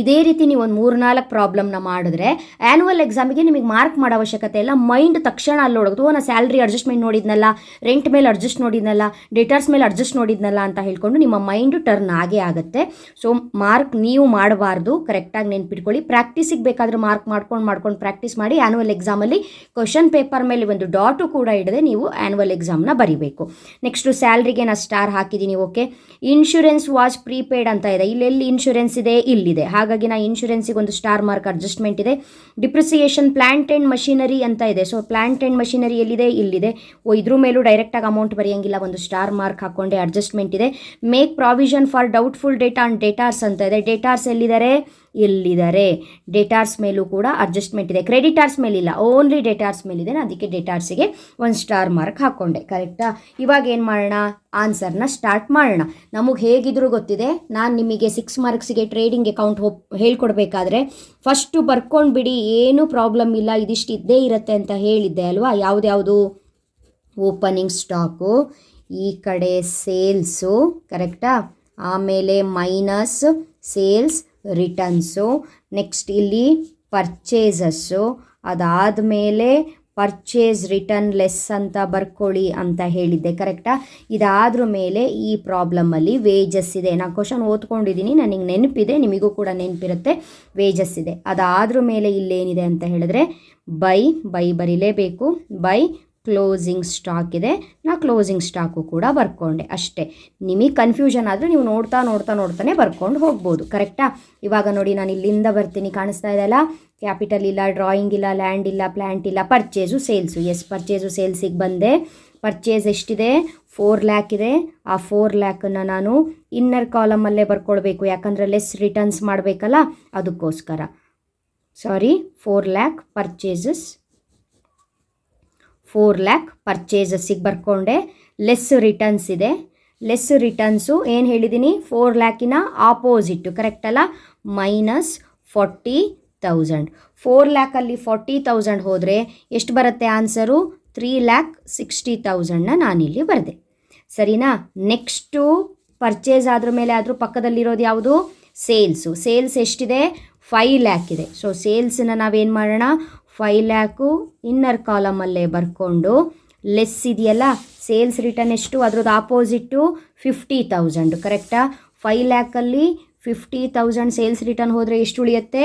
ಇದೇ ರೀತಿ ನೀವು ಒಂದು 3-4 ಪ್ರಾಬ್ಲಮ್ನ ಮಾಡಿದ್ರೆ ಆ್ಯನ್ಯುವಲ್ ಎಕ್ಸಾಮಿಗೆ ನಿಮಗೆ ಮಾರ್ಕ್ ಮಾಡೋ ಅವಶ್ಯಕತೆ ಇಲ್ಲ. ಮೈಂಡ್ ತಕ್ಷಣ ಅಲ್ಲಿ ನೋಡೋದು, ನಾನು ಸ್ಯಾಲ್ರಿ ಅಡ್ಜಸ್ಟ್ಮೆಂಟ್ ನೋಡಿದ್ನಲ್ಲ, ರೆಂಟ್ ಮೇಲೆ ಅಡ್ಜಸ್ಟ್ ನೋಡಿದ್ನಲ್ಲ, ಡೇಟರ್ಸ್ ಮೇಲೆ ಅಡ್ಜಸ್ಟ್ ನೋಡಿದ್ನಲ್ಲ ಅಂತ ಹೇಳ್ಕೊಂಡು ನಿಮ್ಮ ಮೈಂಡು ಟರ್ನ್ ಆಗೇ ಆಗುತ್ತೆ. ಸೊ ಮಾರ್ಕ್ ನೀವು ಮಾಡಬಾರ್ದು, ಕರೆಕ್ಟಾಗಿ ನೆನ್ಪಿಟ್ಕೊಳ್ಳಿ. ಪ್ರಾಕ್ಟೀಸಿಗೆ ಬೇಕಾದರೆ ಮಾರ್ಕ್ ಮಾಡ್ಕೊಂಡು ಪ್ರಾಕ್ಟೀಸ್ ಮಾಡಿ. ಆ್ಯನ್ಯುವಲ್ ಎಕ್ಸಾಮಲ್ಲಿ ಕ್ವಶನ್ ಪೇಪರ್ ಮೇಲೆ ಒಂದು ಡಾಟು ಕೂಡ ಇಡದೆ ನೀವು ಆ್ಯನ್ಯುವಲ್ ಎಕ್ಸಾಮ್ನ ಬರಿಬೇಕು. ನೆಕ್ಸ್ಟು ಸ್ಯಾಲ್ರಿಗೆ ನಾನು ಸ್ಟಾರ್ ಹಾಕಿದ್ದೀನಿ. ಓಕೆ, ಇನ್ಶೂರೆನ್ಸ್ ವಾಸ್ ಪ್ರೀಪೇಯ್ಡ್ ಅಂತ ಇದೆ. ಇಲ್ಲೆಲ್ಲಿ ಇನ್ಶೂರೆನ್ಸ್ ಇದೆ? ಇಲ್ಲಿದೆ. ಹಾಗಾಗಿ ನಾ ಇನ್ಶೂರೆನ್ಸಿಗೆ ಒಂದು ಸ್ಟಾರ್ ಮಾರ್ಕ್ ಅಡ್ಜಸ್ಟ್ಮೆಂಟ್ ಇದೆ. ಡಿಪ್ರಿಸಿಯೇಷನ್ ಪ್ಲಾಂಟ್ ಆ್ಯಂಡ್ ಮಷಿನರಿ ಅಂತ ಇದೆ. ಸೊ ಪ್ಲಾಂಟ್ ಆ್ಯಂಡ್ ಮಷಿನರಿ ಎಲ್ಲಿದೆ? ಇಲ್ಲಿದೆ. ಇದ್ರ ಮೇಲೂ ಡೈರೆಕ್ಟಾಗಿ ಅಮೌಂಟ್ ಬರೆಯಂಗಿಲ್ಲ, ಒಂದು ಸ್ಟಾರ್ ಮಾರ್ಕ್ ಹಾಕ್ಕೊಂಡೆ ಅಡ್ಜಸ್ಟ್ಮೆಂಟ್ ಇದೆ. Make provision for doubtful data and ಡೇಟಾರ್ಸ್ ಅಂತ ಇದೆ. ಡೇಟಾರ್ಸ್ ಎಲ್ಲಿದ್ದಾರೆ? ಇಲ್ಲಿದ್ದಾರೆ. ಡೇಟಾರ್ಸ್ ಮೇಲೂ ಕೂಡ ಅಡ್ಜಸ್ಟ್ಮೆಂಟ್ ಇದೆ. ಕ್ರೆಡಿಟಾರ್ಸ್ ಮೇಲಿಲ್ಲ, ಓನ್ಲಿ ಡೇಟಾರ್ಸ್ ಮೇಲಿದೆ. ನಾನು ಅದಕ್ಕೆ ಡೇಟಾರ್ಸಿಗೆ ಒಂದು ಸ್ಟಾರ್ ಮಾರ್ಕ್ ಹಾಕ್ಕೊಂಡೆ. ಕರೆಕ್ಟಾ? ಇವಾಗ ಏನು ಮಾಡೋಣ? ಆನ್ಸರ್ನ ಸ್ಟಾರ್ಟ್ ಮಾಡೋಣ. ನಮಗೆ ಹೇಗಿದ್ರು ಗೊತ್ತಿದೆ, ನಾನು ನಿಮಗೆ 6 ಮಾರ್ಕ್ಸಿಗೆ ಟ್ರೇಡಿಂಗ್ ಅಕೌಂಟ್ ಹೇಳ್ಕೊಡ್ಬೇಕಾದ್ರೆ ಫಸ್ಟು ಬರ್ಕೊಂಡು ಬಿಡಿ, ಏನೂ ಪ್ರಾಬ್ಲಮ್ ಇಲ್ಲ, ಇದಿಷ್ಟು ಇದ್ದೇ ಇರುತ್ತೆ ಅಂತ ಹೇಳಿದ್ದೆ ಅಲ್ವಾ? ಯಾವುದು? ಓಪನಿಂಗ್ ಸ್ಟಾಕು, ಈ ಕಡೆ ಸೇಲ್ಸು, ಕರೆಕ್ಟಾ? ಆಮೇಲೆ ಮೈನಸ್ ಸೇಲ್ಸ್ ರಿಟರ್ನ್ಸು, ನೆಕ್ಸ್ಟ್ ಇಲ್ಲಿ ಪರ್ಚೇಸಸ್ಸು, ಅದಾದಮೇಲೆ ಪರ್ಚೇಸ್ ರಿಟರ್ನ್ ಲೆಸ್ ಅಂತ ಬರ್ಕೊಳ್ಳಿ ಅಂತ ಹೇಳಿದ್ದೆ, ಕರೆಕ್ಟಾ? ಇದಾದ್ರ ಮೇಲೆ ಈ ಪ್ರಾಬ್ಲಮಲ್ಲಿ ವೇಜಸ್ ಇದೆ. ನಾನು ಕ್ವಶನ್ ಓದ್ಕೊಂಡಿದ್ದೀನಿ, ನನಗೆ ನೆನಪಿದೆ, ನಿಮಗೂ ಕೂಡ ನೆನಪಿರುತ್ತೆ. ವೇಜಸ್ ಇದೆ. ಅದಾದ್ರ ಮೇಲೆ ಇಲ್ಲೇನಿದೆ ಅಂತ ಹೇಳಿದ್ರೆ ಬೈ ಬರಿಲೇಬೇಕು. ಬೈ ಕ್ಲೋಸಿಂಗ್ ಸ್ಟಾಕ್ ಇದೆ. ನಾ ಕ್ಲೋಸಿಂಗ್ ಸ್ಟಾಕು ಕೂಡ ಬರ್ಕೊಂಡೆ. ಅಷ್ಟೇ. ನಿಮಗೆ ಕನ್ಫ್ಯೂಷನ್ ಆದರೆ ನೀವು ನೋಡ್ತಾನೆ ಬರ್ಕೊಂಡು ಹೋಗ್ಬೋದು, ಕರೆಕ್ಟಾ? ಇವಾಗ ನೋಡಿ, ನಾನು ಇಲ್ಲಿಂದ ಬರ್ತೀನಿ, ಕಾಣಿಸ್ತಾ ಇದೆಯಲ್ಲ? ಕ್ಯಾಪಿಟಲ್ ಇಲ್ಲ, ಡ್ರಾಯಿಂಗ್ ಇಲ್ಲ, ಲ್ಯಾಂಡ್ ಇಲ್ಲ, ಪ್ಲ್ಯಾಂಟ್ ಇಲ್ಲ, ಪರ್ಚೇಸು ಸೇಲ್ಸು. ಎಸ್, ಪರ್ಚೇಸು ಸೇಲ್ಸಿಗೆ ಬಂದೆ. ಪರ್ಚೇಸ್ ಎಷ್ಟಿದೆ? 4 ಲ್ಯಾಕ್ ಇದೆ. ಆ 4 ಲ್ಯಾಕನ್ನು ನಾನು ಇನ್ನರ್ ಕಾಲಮಲ್ಲೇ ಬರ್ಕೊಳ್ಬೇಕು, ಯಾಕಂದರೆ ಲೆಸ್ ರಿಟರ್ನ್ಸ್ ಮಾಡಬೇಕಲ್ಲ, ಅದಕ್ಕೋಸ್ಕರ. 4 ಲ್ಯಾಕ್ ಪರ್ಚೇಸಸ್ಸಿಗೆ ಬರ್ಕೊಂಡೆ. ಲೆಸ್ ರಿಟರ್ನ್ಸ್ ಇದೆ. ಲೆಸ್ ರಿಟರ್ನ್ಸು ಏನು ಹೇಳಿದ್ದೀನಿ? 4 ಲ್ಯಾಕಿನ ಆಪೋಸಿಟ್ಟು, ಕರೆಕ್ಟ್ ಅಲ್ಲ? -40,000. 4 ಲ್ಯಾಕಲ್ಲಿ 40,000 ಹೋದರೆ ಎಷ್ಟು ಬರುತ್ತೆ ಆನ್ಸರು? 3,60,000ನ ನಾನಿಲ್ಲಿ ಬರೆದೆ, ಸರಿನಾ? ನೆಕ್ಸ್ಟು ಪರ್ಚೇಸ್ ಆದ್ರ ಮೇಲೆ ಆದರೂ ಪಕ್ಕದಲ್ಲಿರೋದು ಯಾವುದು? ಸೇಲ್ಸು. ಸೇಲ್ಸ್ ಎಷ್ಟಿದೆ? 5 ಲ್ಯಾಕ್ ಇದೆ. ಸೊ ಸೇಲ್ಸನ್ನ ನಾವೇನು ಮಾಡೋಣ? 5 ಲ್ಯಾಕು ಇನ್ನರ್ ಕಾಲಮಲ್ಲೇ ಬರ್ಕೊಂಡು, ಲೆಸ್ ಇದೆಯಲ್ಲ, ಸೇಲ್ಸ್ ರಿಟರ್ನ್ ಎಷ್ಟು? ಅದ್ರದ್ದು ಆಪೋಸಿಟ್ಟು 50,000, ಕರೆಕ್ಟಾ? 5 ಲ್ಯಾಕಲ್ಲಿ 50,000 ಸೇಲ್ಸ್ ರಿಟರ್ನ್ ಹೋದರೆ ಎಷ್ಟು ಉಳಿಯುತ್ತೆ?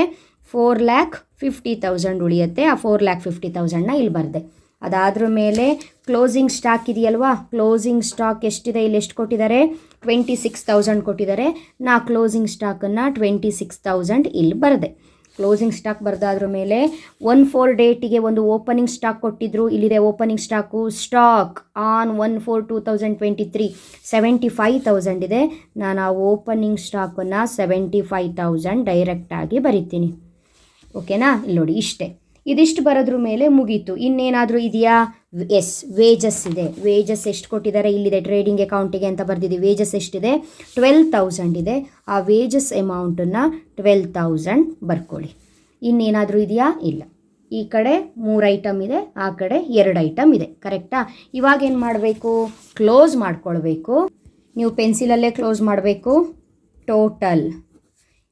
4,50,000 ಉಳಿಯುತ್ತೆ. ಆ 4,50,000ನ ಇಲ್ಲಿ ಬರೆದೆ. ಅದಾದ್ರ ಮೇಲೆ ಕ್ಲೋಸಿಂಗ್ ಸ್ಟಾಕ್ ಇದೆಯಲ್ವಾ? ಕ್ಲೋಸಿಂಗ್ ಸ್ಟಾಕ್ ಎಷ್ಟಿದೆ? ಇಲ್ಲಿ ಎಷ್ಟು ಕೊಟ್ಟಿದ್ದಾರೆ? 26,000 ಕೊಟ್ಟಿದ್ದಾರೆ. ನಾ ಕ್ಲೋಸಿಂಗ್ ಸ್ಟಾಕನ್ನು 26,000 ಇಲ್ಲಿ ಬರೆದೆ. ಕ್ಲೋಸಿಂಗ್ ಸ್ಟಾಕ್ ಬರೆದಾದ್ರ ಮೇಲೆ 1/4 ಡೇಟಿಗೆ ಒಂದು ಓಪನಿಂಗ್ ಸ್ಟಾಕ್ ಕೊಟ್ಟಿದ್ರು. ಇಲ್ಲಿದೆ ಓಪನಿಂಗ್ ಸ್ಟಾಕು. ಸ್ಟಾಕ್ ಆನ್ 1/4/2023 75,000 ಇದೆ. ನಾನು ಆ ಓಪನಿಂಗ್ ಸ್ಟಾಕನ್ನು 75,000 ಡೈರೆಕ್ಟಾಗಿ ಬರಿತೀನಿ. ಓಕೆನಾ? ಇಲ್ಲಿ ನೋಡಿ, ಇಷ್ಟೇ. ಇದಿಷ್ಟು ಬರೋದ್ರ ಮೇಲೆ ಮುಗೀತು. ಇನ್ನೇನಾದರೂ ಇದೆಯಾ? ಎಸ್, ವೇಜಸ್ ಇದೆ. ವೇಜಸ್ ಎಷ್ಟು ಕೊಟ್ಟಿದ್ದಾರೆ? ಇಲ್ಲಿದೆ, ಟ್ರೇಡಿಂಗ್ ಅಕೌಂಟಿಗೆ ಅಂತ ಬರೆದಿದ್ದೀವಿ. ವೇಜಸ್ ಎಷ್ಟಿದೆ? 12,000 ಇದೆ. ಆ ವೇಜಸ್ ಅಮೌಂಟನ್ನು 12,000 ಬರ್ಕೊಳ್ಳಿ. ಇನ್ನೇನಾದರೂ ಇದೆಯಾ? ಇಲ್ಲ. ಈ ಕಡೆ 3 ಐಟಮ್ ಇದೆ, ಆ ಕಡೆ 2 ಐಟಮ್ ಇದೆ, ಕರೆಕ್ಟಾ? ಇವಾಗ ಏನು ಮಾಡಬೇಕು? ಕ್ಲೋಸ್ ಮಾಡ್ಕೊಳ್ಬೇಕು. ನೀವು ಪೆನ್ಸಿಲಲ್ಲೇ ಕ್ಲೋಸ್ ಮಾಡಬೇಕು. ಟೋಟಲ್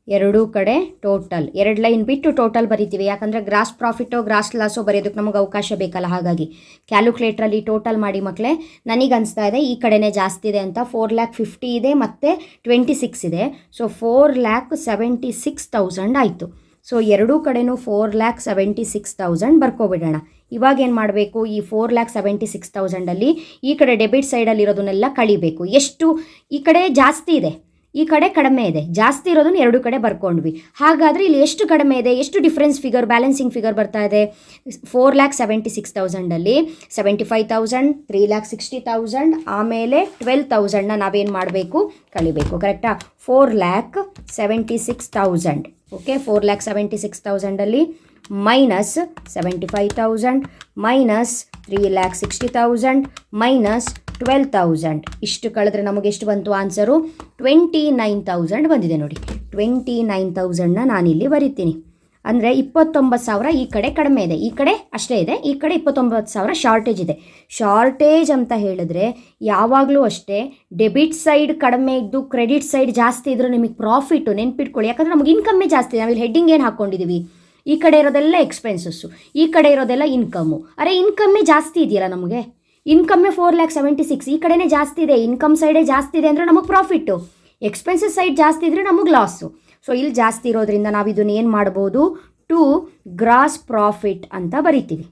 ಎರಡೂ ಕಡೆ ಟೋಟಲ್ 2 ಲೈನ್ ಬಿಟ್ಟು ಟೋಟಲ್ ಬರಿತೀವಿ. ಯಾಕಂದರೆ ಗ್ರಾಸ್ ಪ್ರಾಫಿಟೋ ಗ್ರಾಸ್ ಲಾಸೋ ಬರೆಯೋದಕ್ಕೆ ನಮಗೆ ಅವಕಾಶ ಬೇಕಲ್ಲ, ಹಾಗಾಗಿ ಕ್ಯಾಲ್ಕುಲೇಟ್ರಲ್ಲಿ ಟೋಟಲ್ ಮಾಡಿ ಮಕ್ಕಳೇ. ನನಗೆ ಅನಿಸ್ತಾ ಇದೆ ಈ ಕಡೆನೇ ಜಾಸ್ತಿ ಇದೆ ಅಂತ. 4,50,000 ಇದೆ ಮತ್ತು 26 ಇದೆ. ಸೊ 4,76,000 ಆಯಿತು. ಸೊ ಎರಡೂ ಕಡೆನೂ 4,76,000 ಬರ್ಕೊಬಿಡೋಣ. ಇವಾಗ ಏನು ಮಾಡಬೇಕು, ಈ 4,76,000ಅಲ್ಲಿ ಈ ಕಡೆ ಡೆಬಿಟ್ ಸೈಡಲ್ಲಿರೋದನ್ನೆಲ್ಲ ಕಳಿಬೇಕು. ಎಷ್ಟು ಈ ಕಡೆ ಜಾಸ್ತಿ ಇದೆ, ಈ ಕಡೆ ಕಡಿಮೆ ಇದೆ. ಜಾಸ್ತಿ ಇರೋದನ್ನು ಎರಡು ಕಡೆ ಬರ್ಕೊಂಡ್ವಿ. ಹಾಗಾದರೆ ಇಲ್ಲಿ ಎಷ್ಟು ಕಡಿಮೆ ಇದೆ, ಎಷ್ಟು ಡಿಫ್ರೆನ್ಸ್ ಫಿಗರ್, ಬ್ಯಾಲೆನ್ಸಿಂಗ್ ಫಿಗರ್ ಬರ್ತಾ ಇದೆ. 4,76,000ಅಲ್ಲಿ 75,000, 3,60,000 ಆಮೇಲೆ 12,000ನ ನಾವೇನು ಮಾಡಬೇಕು, ಕಳಿಬೇಕು. ಕರೆಕ್ಟಾ? 4,76,000. ಓಕೆ, 4,76,000ಅಲ್ಲಿ ಮೈನಸ್ 75,000 ಮೈನಸ್ 3,60,000 ಮೈನಸ್ 12,000 ಇಷ್ಟು ಕಳೆದ್ರೆ ನಮಗೆ ಎಷ್ಟು ಬಂತು ಆನ್ಸರು? 29,000 ಬಂದಿದೆ ನೋಡಿ. 29,000ನ ನಾನಿಲ್ಲಿ ಬರಿತೀನಿ. ಅಂದರೆ 29,000 ಈ ಕಡೆ ಕಡಿಮೆ ಇದೆ, ಈ ಕಡೆ ಅಷ್ಟೇ ಇದೆ, ಈ ಕಡೆ 29,000 ಶಾರ್ಟೇಜ್ ಇದೆ. ಶಾರ್ಟೇಜ್ ಅಂತ ಹೇಳಿದ್ರೆ ಯಾವಾಗಲೂ ಅಷ್ಟೇ ಡೆಬಿಟ್ ಸೈಡ್ ಕಡಿಮೆ ಇದ್ದು ಕ್ರೆಡಿಟ್ ಸೈಡ್ ಜಾಸ್ತಿ ಇದ್ರೂ ನಿಮಗೆ ಪ್ರಾಫಿಟ್ಟು ನೆನ್ಪಿಟ್ಕೊಳ್ಳಿ. ಯಾಕಂದರೆ ನಮಗೆ ಇನ್ಕಮ್ಮೇ ಜಾಸ್ತಿ. ನಾವಿಲ್ಲಿ ಹೆಡ್ಡಿಂಗ್ ಏನು ಹಾಕ್ಕೊಂಡಿದ್ದೀವಿ, ಈ ಕಡೆ ಇರೋದೆಲ್ಲ ಎಕ್ಸ್ಪೆನ್ಸಸ್ಸು, ಈ ಕಡೆ ಇರೋದೆಲ್ಲ ಇನ್ಕಮ್ಮು. ಅರೆ ಇನ್ಕಮ್ಮೇ ಜಾಸ್ತಿ ಇದೆಯಲ್ಲ ನಮಗೆ, ಇನ್ಕಮ್ಮೇ 4,76,000 ಈ ಕಡೆನೇ ಜಾಸ್ತಿ ಇದೆ. ಇನ್ಕಮ್ ಸೈಡೇ ಜಾಸ್ತಿ ಇದೆ ಅಂದರೆ ನಮಗೆ ಪ್ರಾಫಿಟ್ಟು, ಎಕ್ಸ್ಪೆನ್ಸಸ್ ಸೈಡ್ ಜಾಸ್ತಿ ಇದ್ದರೆ ನಮಗೆ ಲಾಸು. ಸೊ ಇಲ್ಲಿ ಜಾಸ್ತಿ ಇರೋದ್ರಿಂದ ನಾವು ಇದನ್ನು ಏನು ಮಾಡ್ಬೋದು, ಟು ಗ್ರಾಸ್ ಪ್ರಾಫಿಟ್ ಅಂತ ಬರಿತೀವಿ.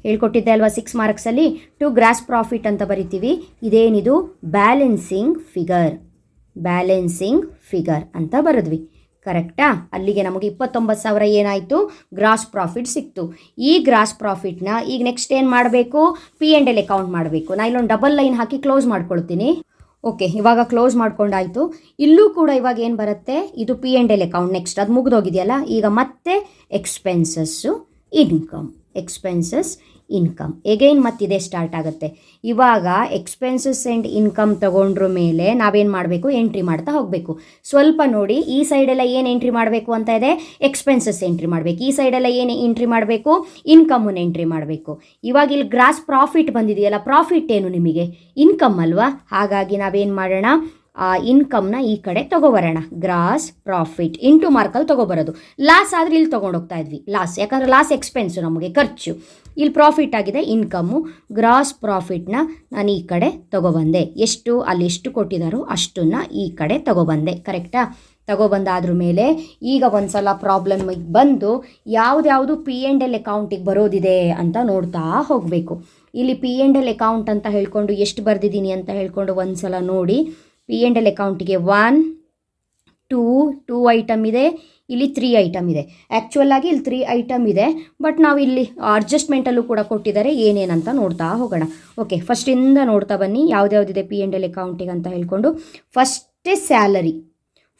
ಹೇಳ್ಕೊಟ್ಟಿದ್ದೆ ಅಲ್ವಾ 6 ಮಾರ್ಕ್ಸಲ್ಲಿ, ಟು ಗ್ರಾಸ್ ಪ್ರಾಫಿಟ್ ಅಂತ ಬರಿತೀವಿ. ಇದೇನಿದು ಬ್ಯಾಲೆನ್ಸಿಂಗ್ ಫಿಗರ್ ಅಂತ ಬರೆದ್ವಿ. ಕರೆಕ್ಟಾ? ಅಲ್ಲಿಗೆ ನಮಗೆ 29,000 ಏನಾಯಿತು, ಗ್ರಾಸ್ ಪ್ರಾಫಿಟ್ ಸಿಕ್ತು. ಈ ಗ್ರಾಸ್ ಪ್ರಾಫಿಟ್ನ ಈಗ ನೆಕ್ಸ್ಟ್ ಏನು ಮಾಡಬೇಕು, P&L ಅಕೌಂಟ್ ಮಾಡಬೇಕು. ನಾನು ಇಲ್ಲೊಂದು ಡಬಲ್ ಲೈನ್ ಹಾಕಿ ಕ್ಲೋಸ್ ಮಾಡ್ಕೊಳ್ತೀನಿ. ಓಕೆ, ಇವಾಗ ಕ್ಲೋಸ್ ಮಾಡ್ಕೊಂಡಾಯಿತು. ಇಲ್ಲೂ ಕೂಡ ಇವಾಗ ಏನು ಬರುತ್ತೆ, ಇದು P&L ಅಕೌಂಟ್. ನೆಕ್ಸ್ಟ್ ಅದು ಮುಗಿದೋಗಿದೆಯಲ್ಲ, ಈಗ ಮತ್ತೆ ಎಕ್ಸ್ಪೆನ್ಸಸ್ಸು ಇನ್ಕಮ್ ಎಗೈನ್ ಮತ್ತಿದೆ ಸ್ಟಾರ್ಟ್ ಆಗುತ್ತೆ. ಇವಾಗ ಎಕ್ಸ್ಪೆನ್ಸಸ್ ಆ್ಯಂಡ್ ಇನ್ಕಮ್ ತೊಗೊಂಡ್ರ ಮೇಲೆ ನಾವೇನು ಮಾಡಬೇಕು, ಎಂಟ್ರಿ ಮಾಡ್ತಾ ಹೋಗಬೇಕು. ಸ್ವಲ್ಪ ನೋಡಿ, ಈ ಸೈಡೆಲ್ಲ ಏನು ಎಂಟ್ರಿ ಮಾಡಬೇಕು ಅಂತ ಇದೆ, ಎಕ್ಸ್ಪೆನ್ಸಸ್ ಎಂಟ್ರಿ ಮಾಡಬೇಕು. ಈ ಸೈಡೆಲ್ಲ ಏನು ಎಂಟ್ರಿ ಮಾಡಬೇಕು, ಇನ್ಕಮನ್ನು ಎಂಟ್ರಿ ಮಾಡಬೇಕು. ಇವಾಗ ಇಲ್ಲಿ ಗ್ರಾಸ್ ಪ್ರಾಫಿಟ್ ಬಂದಿದೆಯಲ್ಲ, ಪ್ರಾಫಿಟ್ ಏನು ನಿಮಗೆ, ಇನ್ಕಮ್ ಅಲ್ವಾ. ಹಾಗಾಗಿ ನಾವೇನು ಮಾಡೋಣ, ಆ ಇನ್ಕಮ್ನ ಈ ಕಡೆ ತೊಗೊಬರೋಣ. ಗ್ರಾಸ್ ಪ್ರಾಫಿಟ್ ಇಂಟು ಮಾರ್ಕಲ್ಲಿ ತೊಗೊಬರೋದು. ಲಾಸ್ ಆದರೆ ಇಲ್ಲಿ ತೊಗೊಂಡೋಗ್ತಾ ಇದ್ವಿ, ಲಾಸ್. ಯಾಕಂದರೆ ಲಾಸ್ ಎಕ್ಸ್ಪೆನ್ಸು, ನಮಗೆ ಖರ್ಚು. ಇಲ್ಲಿ ಪ್ರಾಫಿಟ್ ಆಗಿದೆ ಇನ್ಕಮ್ಮು. ಗ್ರಾಸ್ ಪ್ರಾಫಿಟ್ನ ನಾನು ಈ ಕಡೆ ತೊಗೊಬಂದೆ. ಎಷ್ಟು ಅಲ್ಲಿ ಎಷ್ಟು ಕೊಟ್ಟಿದ್ದಾರೋ ಅಷ್ಟನ್ನು ಈ ಕಡೆ ತೊಗೊಬಂದೆ. ಕರೆಕ್ಟಾ? ತೊಗೊಬಂದಾದ್ರ ಮೇಲೆ ಈಗ ಒಂದು ಸಲ ಪ್ರಾಬ್ಲಮಿಗೆ ಬಂದು ಯಾವುದ್ಯಾವುದು P&L ಅಕೌಂಟಿಗೆ ಬರೋದಿದೆ ಅಂತ ನೋಡ್ತಾ ಹೋಗಬೇಕು. ಇಲ್ಲಿ P&L ಅಕೌಂಟ್ ಅಂತ ಹೇಳ್ಕೊಂಡು ಎಷ್ಟು ಬರೆದಿದ್ದೀನಿ ಅಂತ ಹೇಳ್ಕೊಂಡು ಒಂದು ಸಲ ನೋಡಿ. P&L ಅಕೌಂಟಿಗೆ 1, 2 ಐಟಮ್ ಇದೆ, ಇಲ್ಲಿ 3 ಐಟಮ್ ಇದೆ. ಆ್ಯಕ್ಚುಯಲ್ ಆಗಿ ಇಲ್ಲಿ 3 ಐಟಮ್ ಇದೆ, ಬಟ್ ನಾವು ಇಲ್ಲಿ ಅಡ್ಜಸ್ಟ್ಮೆಂಟಲ್ಲೂ ಕೂಡ ಕೊಟ್ಟಿದ್ದಾರೆ. ಏನೇನಂತ ನೋಡ್ತಾ ಹೋಗೋಣ. ಓಕೆ, ಫಸ್ಟಿಂದ ನೋಡ್ತಾ ಬನ್ನಿ ಯಾವುದ್ಯಾವುದಿದೆ P&L ಅಕೌಂಟಿಗೆ ಅಂತ ಹೇಳ್ಕೊಂಡು. ಫಸ್ಟೇ salary.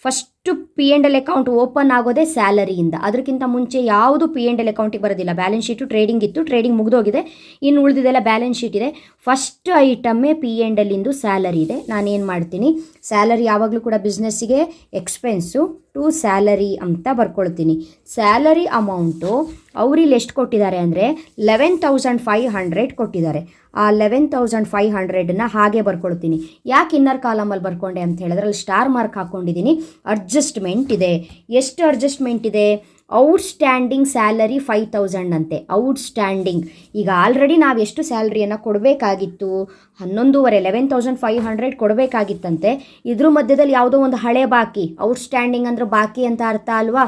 First P&L account open ಆಗೋದೇ ಸ್ಯಾಲರಿಯಿಂದ. ಅದಕ್ಕಿಂತ ಮುಂಚೆ ಯಾವುದು P&L ಅಕೌಂಟಿಗೆ ಬರೋದಿಲ್ಲ. ಬ್ಯಾಲೆನ್ಸ್ ಶೀಟು ಟ್ರೇಡಿಂಗ್ ಇತ್ತು, ಟ್ರೇಡಿಂಗ್ ಮುಗಿದೋಗಿದೆ, ಇನ್ನು ಉಳಿದಿದೆಲ್ಲ ಬ್ಯಾಲೆನ್ಸ್ ಶೀಟ್ ಇದೆ. ಫಸ್ಟ್ ಐಟಮ್ಮೇ P&L ಇಂದು ಸ್ಯಾಲರಿ ಇದೆ. ನಾನೇನು ಮಾಡ್ತೀನಿ, ಸ್ಯಾಲರಿ ಯಾವಾಗಲೂ ಕೂಡ ಬಿಸ್ನೆಸ್ಸಿಗೆ ಎಕ್ಸ್ಪೆನ್ಸು ಟು ಸ್ಯಾಲರಿ ಅಂತ ಬರ್ಕೊಳ್ತೀನಿ. ಸ್ಯಾಲರಿ ಅಮೌಂಟು ಅವರಿಲ್ಲಿ ಎಷ್ಟು ಕೊಟ್ಟಿದ್ದಾರೆ ಅಂದರೆ 11,500 ಕೊಟ್ಟಿದ್ದಾರೆ. ಆ 11,500ನ ಹಾಗೆ ಬರ್ಕೊಳ್ತೀನಿ. ಯಾಕೆ ಇನ್ನರ್ ಕಾಲಮಲ್ಲಿ ಬರ್ಕೊಂಡೆ ಅಂತ ಹೇಳಿದ್ರೆ ಅಲ್ಲಿ ಸ್ಟಾರ್ ಮಾರ್ಕ್ ಹಾಕ್ಕೊಂಡಿದ್ದೀನಿ. ಅಡ್ಜಸ್ಟ್ಮೆಂಟ್ ಇದೆ. ಎಷ್ಟು ಅಡ್ಜಸ್ಟ್ಮೆಂಟ್ ಇದೆ, ಔಟ್ಸ್ಟ್ಯಾಂಡಿಂಗ್ ಸ್ಯಾಲರಿ 5,000 ಅಂತೆ. ಔಟ್ಸ್ಟ್ಯಾಂಡಿಂಗ್ ಈಗ ಆಲ್ರೆಡಿ ನಾವು ಎಷ್ಟು ಸ್ಯಾಲ್ರಿಯನ್ನು ಕೊಡಬೇಕಾಗಿತ್ತು, 11,500 ಕೊಡಬೇಕಾಗಿತ್ತಂತೆ. ಇದ್ರ ಮಧ್ಯದಲ್ಲಿ ಯಾವುದೋ ಒಂದು ಹಳೆ ಬಾಕಿ, ಔಟ್ಸ್ಟ್ಯಾಂಡಿಂಗ್ ಅಂದರೆ ಬಾಕಿ ಅಂತ ಅರ್ಥ ಅಲ್ವಾ.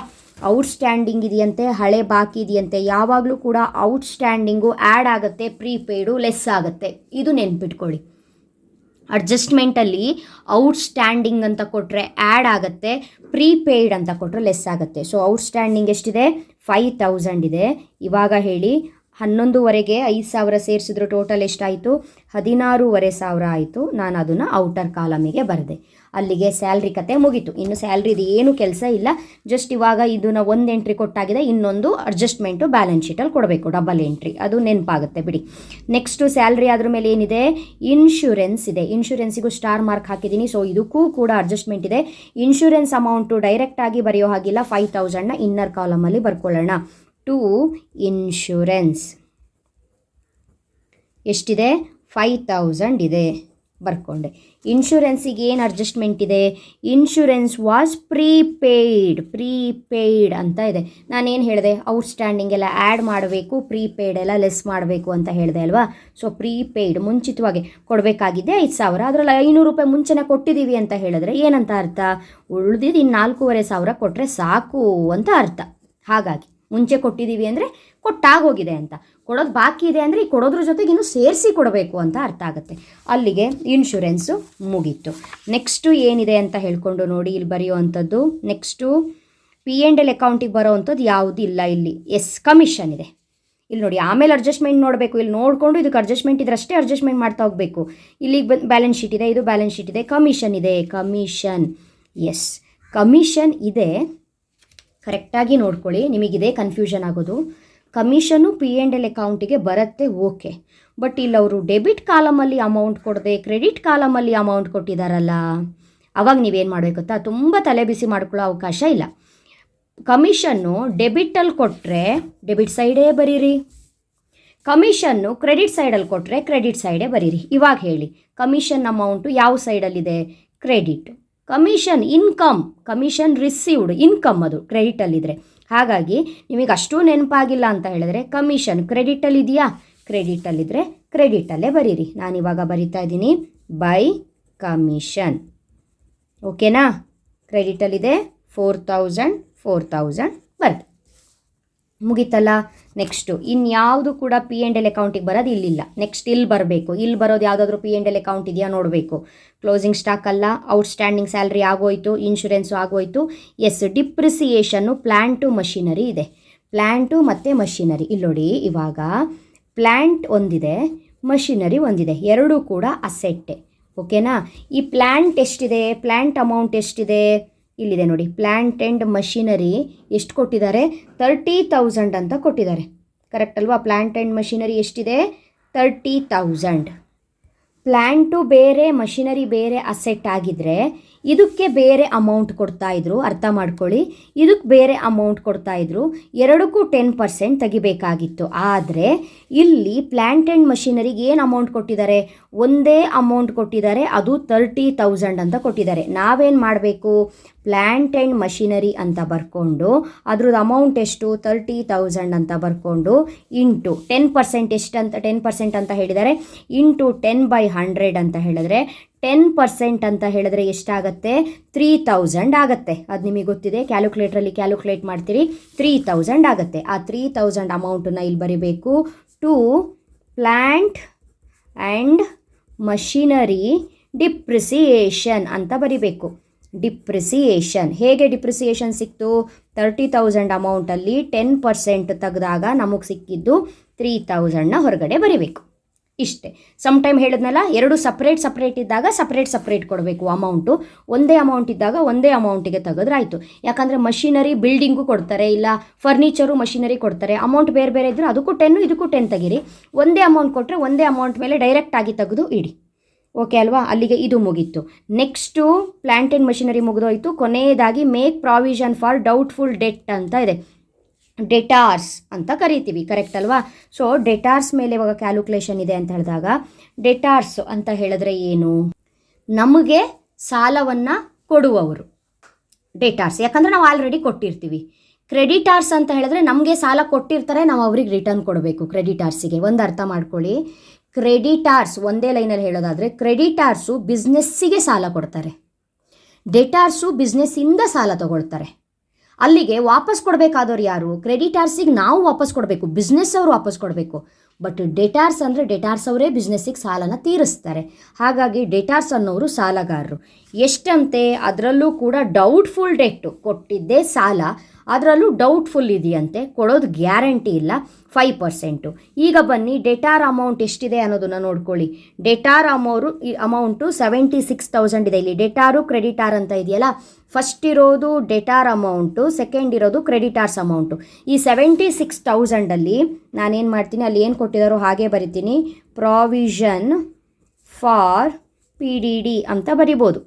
ಔಟ್ಸ್ಟ್ಯಾಂಡಿಂಗ್ ಇದೆಯಂತೆ, ಹಳೆ ಬಾಕಿ ಇದೆಯಂತೆ. ಯಾವಾಗಲೂ ಕೂಡ ಔಟ್ಸ್ಟ್ಯಾಂಡಿಂಗು ಆ್ಯಡ್ ಆಗುತ್ತೆ, ಪ್ರೀಪೇಯ್ಡು ಲೆಸ್ ಆಗುತ್ತೆ. ಇದು ನೆನ್ಪಿಟ್ಕೊಳ್ಳಿ. ಅಡ್ಜಸ್ಟ್ಮೆಂಟಲ್ಲಿ ಔಟ್ಸ್ಟ್ಯಾಂಡಿಂಗ್ ಅಂತ ಕೊಟ್ಟರೆ ಆ್ಯಡ್ ಆಗುತ್ತೆ, ಪ್ರೀಪೇಯ್ಡ್ ಅಂತ ಕೊಟ್ಟರೆ ಲೆಸ್ ಆಗುತ್ತೆ. ಸೊ ಔಟ್ಸ್ಟ್ಯಾಂಡಿಂಗ್ ಎಷ್ಟಿದೆ, 5,000 ಇದೆ. ಇವಾಗ ಹೇಳಿ, 11ವರೆಗೆ 5,000 ಸೇರಿಸಿದ್ರು ಟೋಟಲ್ ಎಷ್ಟಾಯಿತು, 16,500 ಆಯಿತು. ನಾನು ಅದನ್ನು ಔಟರ್ ಕಾಲಮಿಗೆ ಬರೆದೆ. ಅಲ್ಲಿಗೆ ಸ್ಯಾಲ್ರಿ ಕತೆ ಮುಗೀತು. ಇನ್ನು ಸ್ಯಾಲ್ರಿದು ಏನು ಕೆಲಸ ಇಲ್ಲ. ಜಸ್ಟ್ ಇವಾಗ ಇದನ್ನು ಒಂದು ಎಂಟ್ರಿ ಕೊಟ್ಟಾಗಿದೆ, ಇನ್ನೊಂದು ಅಡ್ಜಸ್ಟ್ಮೆಂಟು ಬ್ಯಾಲೆನ್ಸ್ ಶೀಟಲ್ಲಿ ಕೊಡಬೇಕು, ಡಬಲ್ ಎಂಟ್ರಿ. ಅದು ನೆನಪಾಗುತ್ತೆ ಬಿಡಿ. ನೆಕ್ಸ್ಟು ಸ್ಯಾಲ್ರಿ ಆದ್ರ ಮೇಲೆ ಏನಿದೆ, ಇನ್ಶೂರೆನ್ಸ್ ಇದೆ. ಇನ್ಶೂರೆನ್ಸಿಗೂ ಸ್ಟಾರ್ ಮಾರ್ಕ್ ಹಾಕಿದ್ದೀನಿ. ಸೊ ಇದಕ್ಕೂ ಕೂಡ ಅಡ್ಜಸ್ಟ್ಮೆಂಟ್ ಇದೆ. ಇನ್ಶೂರೆನ್ಸ್ ಅಮೌಂಟು ಡೈರೆಕ್ಟಾಗಿ ಬರೆಯೋ ಹಾಗಿಲ್ಲ, 5,000ನ ಇನ್ನರ್ ಕಾಲಮಲ್ಲಿ ಬರ್ಕೊಳ್ಳೋಣ. ಟು ಇನ್ಶೂರೆನ್ಸ್ ಎಷ್ಟಿದೆ, 5,000 ಇದೆ. ಬರ್ಕೊಂಡೆ. ಇನ್ಶೂರೆನ್ಸಿಗೆ ಏನು ಅಡ್ಜಸ್ಟ್ಮೆಂಟ್ ಇದೆ, ಇನ್ಶೂರೆನ್ಸ್ ವಾಸ್ ಪ್ರೀಪೇಯ್ಡ್ ಅಂತ ಇದೆ. ನಾನೇನು ಹೇಳಿದೆ, ಔಟ್ಸ್ಟ್ಯಾಂಡಿಂಗ್ ಎಲ್ಲ ಆ್ಯಡ್ ಮಾಡಬೇಕು, ಪ್ರೀಪೇಯ್ಡ್ ಎಲ್ಲ ಲೆಸ್ ಮಾಡಬೇಕು ಅಂತ ಹೇಳಿದೆ ಅಲ್ವಾ. ಸೊ ಪ್ರೀಪೇಯ್ಡ್ ಮುಂಚಿತವಾಗಿ ಕೊಡಬೇಕಾಗಿದೆ 5,000, ಅದರಲ್ಲಿ 500 ರೂಪಾಯಿ ಮುಂಚೆನೇ ಕೊಟ್ಟಿದ್ದೀವಿ ಅಂತ ಹೇಳಿದ್ರೆ ಏನಂತ ಅರ್ಥ, ಉಳಿದಿದ್ದು ಇನ್ನು 4,500 ಕೊಟ್ಟರೆ ಸಾಕು ಅಂತ ಅರ್ಥ. ಹಾಗಾಗಿ ಮುಂಚೆ ಕೊಟ್ಟಿದ್ದೀವಿ ಅಂದರೆ ಕೊಟ್ಟಾಗೋಗಿದೆ ಅಂತ, ಕೊಡೋದು ಬಾಕಿ ಇದೆ ಅಂದರೆ ಈ ಕೊಡೋದ್ರ ಜೊತೆಗೆ ಇನ್ನೂ ಸೇರಿಸಿ ಕೊಡಬೇಕು ಅಂತ ಅರ್ಥ ಆಗುತ್ತೆ. ಅಲ್ಲಿಗೆ ಇನ್ಶೂರೆನ್ಸು ಮುಗೀತು. ನೆಕ್ಸ್ಟು ಏನಿದೆ ಅಂತ ಹೇಳ್ಕೊಂಡು ನೋಡಿ, ಇಲ್ಲಿ ಬರೆಯುವಂಥದ್ದು ನೆಕ್ಸ್ಟು P&L ಅಕೌಂಟಿಗೆ ಬರೋ ಅಂಥದ್ದು ಯಾವುದೂ ಇಲ್ಲ ಇಲ್ಲಿ. ಕಮಿಷನ್ ಇದೆ ಇಲ್ಲಿ ನೋಡಿ. ಆಮೇಲೆ ಅಡ್ಜಸ್ಟ್ಮೆಂಟ್ ನೋಡಬೇಕು, ಇಲ್ಲಿ ನೋಡಿಕೊಂಡು ಇದಕ್ಕೆ ಅಡ್ಜಸ್ಟ್ಮೆಂಟ್ ಇದ್ರಷ್ಟೇ ಅಡ್ಜಸ್ಟ್ಮೆಂಟ್ ಮಾಡ್ತಾ ಹೋಗಬೇಕು. ಇಲ್ಲಿಗೆ ಬಂದು ಬ್ಯಾಲೆನ್ಸ್ ಶೀಟ್ ಇದೆ, ಇದು ಬ್ಯಾಲೆನ್ಸ್ ಶೀಟ್ ಇದೆ, ಕಮಿಷನ್ ಇದೆ. ಕಮಿಷನ್ ಇದೆ, ಕರೆಕ್ಟಾಗಿ ನೋಡ್ಕೊಳ್ಳಿ, ನಿಮಗಿದೆ ಕನ್ಫ್ಯೂಷನ್ ಆಗೋದು. ಕಮಿಷನ್ನು P&L ಅಕೌಂಟಿಗೆ ಬರುತ್ತೆ, ಓಕೆ. ಬಟ್ ಇಲ್ಲಿ ಅವರು ಡೆಬಿಟ್ ಕಾಲಮಲ್ಲಿ ಅಮೌಂಟ್ ಕೊಡದೆ ಕ್ರೆಡಿಟ್ ಕಾಲಮಲ್ಲಿ ಅಮೌಂಟ್ ಕೊಟ್ಟಿದ್ದಾರಲ್ಲ, ಅವಾಗ ನೀವೇನು ಮಾಡಬೇಕು ಗೊತ್ತಾ, ತುಂಬ ತಲೆ ಬಿಸಿ ಮಾಡ್ಕೊಳ್ಳೋ ಅವಕಾಶ ಇಲ್ಲ. ಕಮಿಷನ್ನು ಡೆಬಿಟಲ್ಲಿ ಕೊಟ್ಟರೆ ಡೆಬಿಟ್ ಸೈಡೇ ಬರೀರಿ, ಕಮಿಷನ್ನು ಕ್ರೆಡಿಟ್ ಸೈಡಲ್ಲಿ ಕೊಟ್ಟರೆ ಕ್ರೆಡಿಟ್ ಸೈಡೇ ಬರೀರಿ. ಇವಾಗ ಹೇಳಿ, ಕಮಿಷನ್ ಅಮೌಂಟು ಯಾವ ಸೈಡಲ್ಲಿದೆ, credit. Commission income, commission received income ಅದು ಕ್ರೆಡಿಟಲ್ಲಿದ್ದರೆ. ಹಾಗಾಗಿ ನಿಮಗೆ ಅಷ್ಟು ನೆನಪಾಗಿಲ್ಲ ಅಂತ ಹೇಳಿದ್ರೆ ಕಮಿಷನ್ ಕ್ರೆಡಿಟಲ್ಲಿದೆಯಾ, ಕ್ರೆಡಿಟಲ್ಲಿದ್ದರೆ ಕ್ರೆಡಿಟಲ್ಲೇ ಬರೀರಿ. ನಾನಿವಾಗ ಬರಿತಾ ಇದ್ದೀನಿ ಬೈ ಕಮಿಷನ್, ಓಕೆನಾ. ಕ್ರೆಡಿಟಲ್ಲಿದೆ 4,000 ಬರ್ದು ಮುಗೀತಲ್ಲ. ನೆಕ್ಸ್ಟು ಇನ್ಯಾವುದು ಕೂಡ P&L ಅಕೌಂಟಿಗೆ ಬರೋದು ಇಲ್ಲಿಲ್ಲ. ನೆಕ್ಸ್ಟ್ ಇಲ್ಲಿ ಬರಬೇಕು, ಇಲ್ಲಿ ಬರೋದು ಯಾವುದಾದ್ರೂ P&L ಅಕೌಂಟ್ ಇದೆಯಾ ನೋಡಬೇಕು. ಕ್ಲೋಸಿಂಗ್ ಸ್ಟಾಕ್ ಅಲ್ಲ, ಔಟ್ಸ್ಟ್ಯಾಂಡಿಂಗ್ ಸ್ಯಾಲ್ರಿ ಆಗೋಯ್ತು, ಇನ್ಶೂರೆನ್ಸು ಆಗೋಯ್ತು. ಡಿಪ್ರಿಸಿಯೇಷನ್ನು ಪ್ಲ್ಯಾಂಟು ಮಷಿನರಿ ಇದೆ, ಪ್ಲ್ಯಾಂಟು ಮತ್ತು ಮಷಿನರಿ. ಇಲ್ಲಿ ನೋಡಿ, ಇವಾಗ ಪ್ಲ್ಯಾಂಟ್ ಒಂದಿದೆ, ಮಷಿನರಿ ಒಂದಿದೆ, ಎರಡೂ ಕೂಡ ಅಸೆಟ್ಟೆ, ಓಕೆನಾ. ಈ ಪ್ಲ್ಯಾಂಟ್ ಎಷ್ಟಿದೆ, ಪ್ಲ್ಯಾಂಟ್ ಅಮೌಂಟ್ ಎಷ್ಟಿದೆ, ಇಲ್ಲಿದೆ ನೋಡಿ. ಪ್ಲ್ಯಾಂಟ್ ಆ್ಯಂಡ್ ಮಷಿನರಿ ಎಷ್ಟು ಕೊಟ್ಟಿದ್ದಾರೆ, 30,000 ಅಂತ ಕೊಟ್ಟಿದ್ದಾರೆ, ಕರೆಕ್ಟ್ ಅಲ್ವಾ. ಪ್ಲ್ಯಾಂಟ್ ಆ್ಯಂಡ್ ಮಷಿನರಿ ಎಷ್ಟಿದೆ, 30,000. ಪ್ಲ್ಯಾಂಟು ಬೇರೆ ಮಷಿನರಿ ಬೇರೆ ಅಸೆಟ್ ಆಗಿದ್ದರೆ ಇದಕ್ಕೆ ಬೇರೆ ಅಮೌಂಟ್ ಕೊಡ್ತಾಯಿದ್ರು, ಅರ್ಥ ಮಾಡ್ಕೊಳ್ಳಿ. ಇದಕ್ಕೆ ಬೇರೆ ಅಮೌಂಟ್ ಕೊಡ್ತಾಯಿದ್ರು, ಎರಡಕ್ಕೂ 10% ತೆಗಿಬೇಕಾಗಿತ್ತು. ಆದರೆ ಇಲ್ಲಿ ಪ್ಲ್ಯಾಂಟ್ ಆ್ಯಂಡ್ ಮಷಿನರಿಗೆ ಏನು ಅಮೌಂಟ್ ಕೊಟ್ಟಿದ್ದಾರೆ, ಒಂದೇ ಅಮೌಂಟ್ ಕೊಟ್ಟಿದ್ದಾರೆ, ಅದು 30,000 ಅಂತ ಕೊಟ್ಟಿದ್ದಾರೆ. ನಾವೇನು ಮಾಡಬೇಕು, ಪ್ಲ್ಯಾಂಟ್ ಆ್ಯಂಡ್ ಮಷಿನರಿ ಅಂತ ಬರ್ಕೊಂಡು ಅದ್ರದ್ದು ಅಮೌಂಟ್ ಎಷ್ಟು 30,000 ಅಂತ ಬರ್ಕೊಂಡು ಇಂಟು 10% ಎಷ್ಟಂತ 10% ಅಂತ ಹೇಳಿದ್ದಾರೆ, ಇಂಟು 10/100 ಅಂತ ಹೇಳಿದ್ರೆ 10% ಅಂತ ಹೇಳಿದ್ರೆ ಎಷ್ಟಾಗುತ್ತೆ, 3,000 ಆಗುತ್ತೆ. ಅದು ನಿಮಗೆ ಗೊತ್ತಿದೆ, ಕ್ಯಾಲ್ಕುಲೇಟ್ರಲ್ಲಿ ಕ್ಯಾಲ್ಕುಲೇಟ್ ಮಾಡ್ತೀರಿ, 3,000 ಆಗುತ್ತೆ. ಆ 3,000 ಅಮೌಂಟನ್ನು ಇಲ್ಲಿ ಬರಿಬೇಕು. To plant and machinery depreciation ಅಂತ ಬರಿಬೇಕು. ಡಿಪ್ರಿಸಿಯೇಷನ್ ಹೇಗೆ ಡಿಪ್ರಿಸಿಯೇಷನ್ ಸಿಕ್ತು, 30,000 ಅಮೌಂಟಲ್ಲಿ 10% ತೆಗೆದಾಗ ನಮಗೆ ಸಿಕ್ಕಿದ್ದು 3,000ನ ಹೊರಗಡೆ ಬರಿಬೇಕು. ಇಷ್ಟೇ. ಸಮ್ ಟೈಮ್ ಹೇಳಿದ್ನಲ್ಲ, ಎರಡು ಸಪ್ರೇಟ್ ಇದ್ದಾಗ ಸಪ್ರೇಟ್ ಕೊಡಬೇಕು ಅಮೌಂಟು, ಒಂದೇ ಅಮೌಂಟ್ ಇದ್ದಾಗ ಒಂದೇ ಅಮೌಂಟಿಗೆ ತೆಗೆದ್ರೆ ಆಯಿತು. ಯಾಕಂದರೆ ಮಷಿನರಿ ಬಿಲ್ಡಿಂಗು ಕೊಡ್ತಾರೆ, ಇಲ್ಲ ಫರ್ನಿಚರು ಮಷಿನರಿ ಕೊಡ್ತಾರೆ, ಅಮೌಂಟ್ ಬೇರೆ ಬೇರೆ ಇದ್ದರೆ ಅದಕ್ಕೂ 10 ಇದಕ್ಕೂ 10 ತೆಗೀರಿ. ಒಂದೇ ಅಮೌಂಟ್ ಕೊಟ್ಟರೆ ಒಂದೇ ಅಮೌಂಟ್ ಮೇಲೆ ಡೈರೆಕ್ಟಾಗಿ ತೆಗೆದು ಇಡಿ, ಓಕೆ ಅಲ್ವಾ. ಅಲ್ಲಿಗೆ ಇದು ಮುಗೀತು. ನೆಕ್ಸ್ಟು ಪ್ಲ್ಯಾಂಟ್ ಆ್ಯಂಡ್ ಮಷಿನರಿ ಮುಗಿದೋಯ್ತು. ಕೊನೆಯದಾಗಿ make provision for doubtful debt ಅಂತ ಇದೆ, ಡೆಟಾರ್ಸ್ ಅಂತ ಕರಿತೀವಿ, ಕರೆಕ್ಟ್ ಅಲ್ವಾ. ಸೊ ಡೆಟಾರ್ಸ್ ಮೇಲೆ ಇವಾಗ ಕ್ಯಾಲ್ಕುಲೇಷನ್ ಇದೆ ಅಂತ ಹೇಳಿದಾಗ, ಡೆಟಾರ್ಸ್ ಅಂತ ಹೇಳಿದ್ರೆ ಏನು, ನಮಗೆ ಸಾಲವನ್ನು ಕೊಡುವವರು ಡೆಟಾರ್ಸ್, ಯಾಕಂದರೆ ನಾವು ಆಲ್ರೆಡಿ ಕೊಟ್ಟಿರ್ತೀವಿ. ಕ್ರೆಡಿಟಾರ್ಸ್ ಅಂತ ಹೇಳಿದ್ರೆ ನಮಗೆ ಸಾಲ ಕೊಟ್ಟಿರ್ತಾರೆ, ನಾವು ಅವ್ರಿಗೆ ರಿಟರ್ನ್ ಕೊಡಬೇಕು. ಕ್ರೆಡಿಟಾರ್ಸಿಗೆ ಒಂದು ಅರ್ಥ ಮಾಡ್ಕೊಳ್ಳಿ, ಕ್ರೆಡಿಟಾರ್ಸ್ ಒಂದೇ ಲೈನಲ್ಲಿ ಹೇಳೋದಾದರೆ ಕ್ರೆಡಿಟಾರ್ಸು ಬಿಸ್ನೆಸ್ಸಿಗೆ ಸಾಲ ಕೊಡ್ತಾರೆ, ಡೆಟಾರ್ಸು ಬಿಸ್ನೆಸ್ಸಿಂದ ಸಾಲ ತಗೊಳ್ತಾರೆ. ಅಲ್ಲಿಗೆ ವಾಪಸ್ ಕೊಡಬೇಕಾದವ್ರು ಯಾರು, ಕ್ರೆಡಿಟಾರ್ಸಿಗೆ ನಾವು ವಾಪಸ್ ಕೊಡಬೇಕು, ಬಿಸ್ನೆಸ್ ಅವರು ವಾಪಸ್ ಕೊಡಬೇಕು. ಬಟ್ ಡೆಟಾರ್ಸ್ ಅಂದರೆ ಡೆಟಾರ್ಸ್ ಅವರೇ ಬಿಸ್ನೆಸ್ಸಿಗೆ ಸಾಲನ ತೀರಿಸ್ತಾರೆ. ಹಾಗಾಗಿ ಡೆಟಾರ್ಸ್ ಅನ್ನೋರು ಸಾಲಗಾರರು. ಎಷ್ಟಂತೆ, ಅದರಲ್ಲೂ ಕೂಡ ಡೌಟ್ಫುಲ್ ಡೆಟ್ಟು, ಕೊಟ್ಟಿದ್ದೇ ಸಾಲ, ಅದರಲ್ಲೂ ಡೌಟ್ಫುಲ್ ಇದೆಯಂತೆ, ಕೊಡೋದು ಗ್ಯಾರಂಟಿ ಇಲ್ಲ, 5%. ಈಗ ಬನ್ನಿ ಡೆಟಾರ್ ಅಮೌಂಟ್ ಎಷ್ಟಿದೆ ಅನ್ನೋದನ್ನು ನೋಡ್ಕೊಳ್ಳಿ. ಡೆಟಾರ್ ಅಮೌಂಟು 76,000 ಇದೆ. ಇಲ್ಲಿ ಡೆಟಾರು ಕ್ರೆಡಿಟಾರ್ ಅಂತ ಇದೆಯಲ್ಲ, ಫಸ್ಟ್ ಇರೋದು ಡೆಟಾರ್ ಅಮೌಂಟು, ಸೆಕೆಂಡ್ ಇರೋದು ಕ್ರೆಡಿಟಾರ್ಸ್ ಅಮೌಂಟು. ಈ 76,000ಅಲ್ಲಿ ನಾನೇನು ಮಾಡ್ತೀನಿ, ಅಲ್ಲಿ ಏನು ಕೊಟ್ಟಿದ್ದಾರೋ ಹಾಗೆ ಬರಿತೀನಿ, ಪ್ರಾವಿಷನ್ ಫಾರ್ PDD ಅಂತ ಬರಿಬೋದು.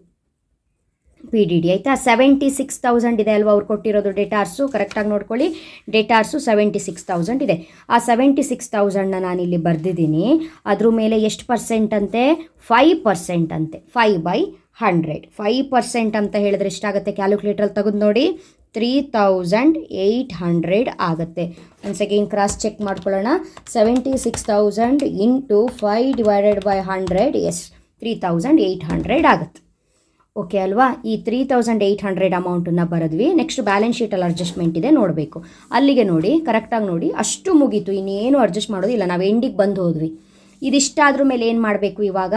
PDD ಆಯಿತಾ. 76,000 ಇದೆ ಅಲ್ವಾ ಅವ್ರು ಕೊಟ್ಟಿರೋದು ಡೇಟಾರ್ಸು, ಕರೆಕ್ಟಾಗಿ ನೋಡ್ಕೊಳ್ಳಿ. ಡೇಟಾರ್ಸು 76,000 ಇದೆ. ಆ 76,000ನ ನಾನಿಲ್ಲಿ ಬರೆದಿದ್ದೀನಿ. ಅದ್ರ ಮೇಲೆ ಎಷ್ಟು ಪರ್ಸೆಂಟ್ ಅಂತೆ? 5% ಅಂತೆ. 5/100. 5% ಅಂತ ಹೇಳಿದ್ರೆ ಎಷ್ಟಾಗುತ್ತೆ? ಕ್ಯಾಲ್ಕುಲೇಟ್ರಲ್ಲಿ ತೆಗೆದು ನೋಡಿ, 3,800 ಆಗುತ್ತೆ. ಒನ್ಸ್ ಅಗೇನ್ ಕ್ರಾಸ್ ಚೆಕ್ ಮಾಡ್ಕೊಳ್ಳೋಣ. 76,000 ಇಂಟು 5/100, ಎಸ್ 3,800 ಆಗುತ್ತೆ. ಓಕೆ ಅಲ್ವಾ? ಈ 3,800 ಅಮೌಂಟನ್ನು ಬರೆದ್ವಿ. ನೆಕ್ಸ್ಟ್ ಬ್ಯಾಲೆನ್ಸ್ ಶೀಟಲ್ಲಿ ಅಡ್ಜಸ್ಟ್ಮೆಂಟ್ ಇದೆ, ನೋಡಬೇಕು. ಅಲ್ಲಿಗೆ ನೋಡಿ, ಕರೆಕ್ಟಾಗಿ ನೋಡಿ, ಅಷ್ಟು ಮುಗೀತು. ಇನ್ನೇನು ಅಡ್ಜಸ್ಟ್ ಮಾಡೋದಿಲ್ಲ, ನಾವು ಎಂಡಿಗೆ ಬಂದು ಹೋದ್ವಿ. ಇದಿಷ್ಟಾದ್ರ ಮೇಲೆ ಏನು ಮಾಡಬೇಕು? ಇವಾಗ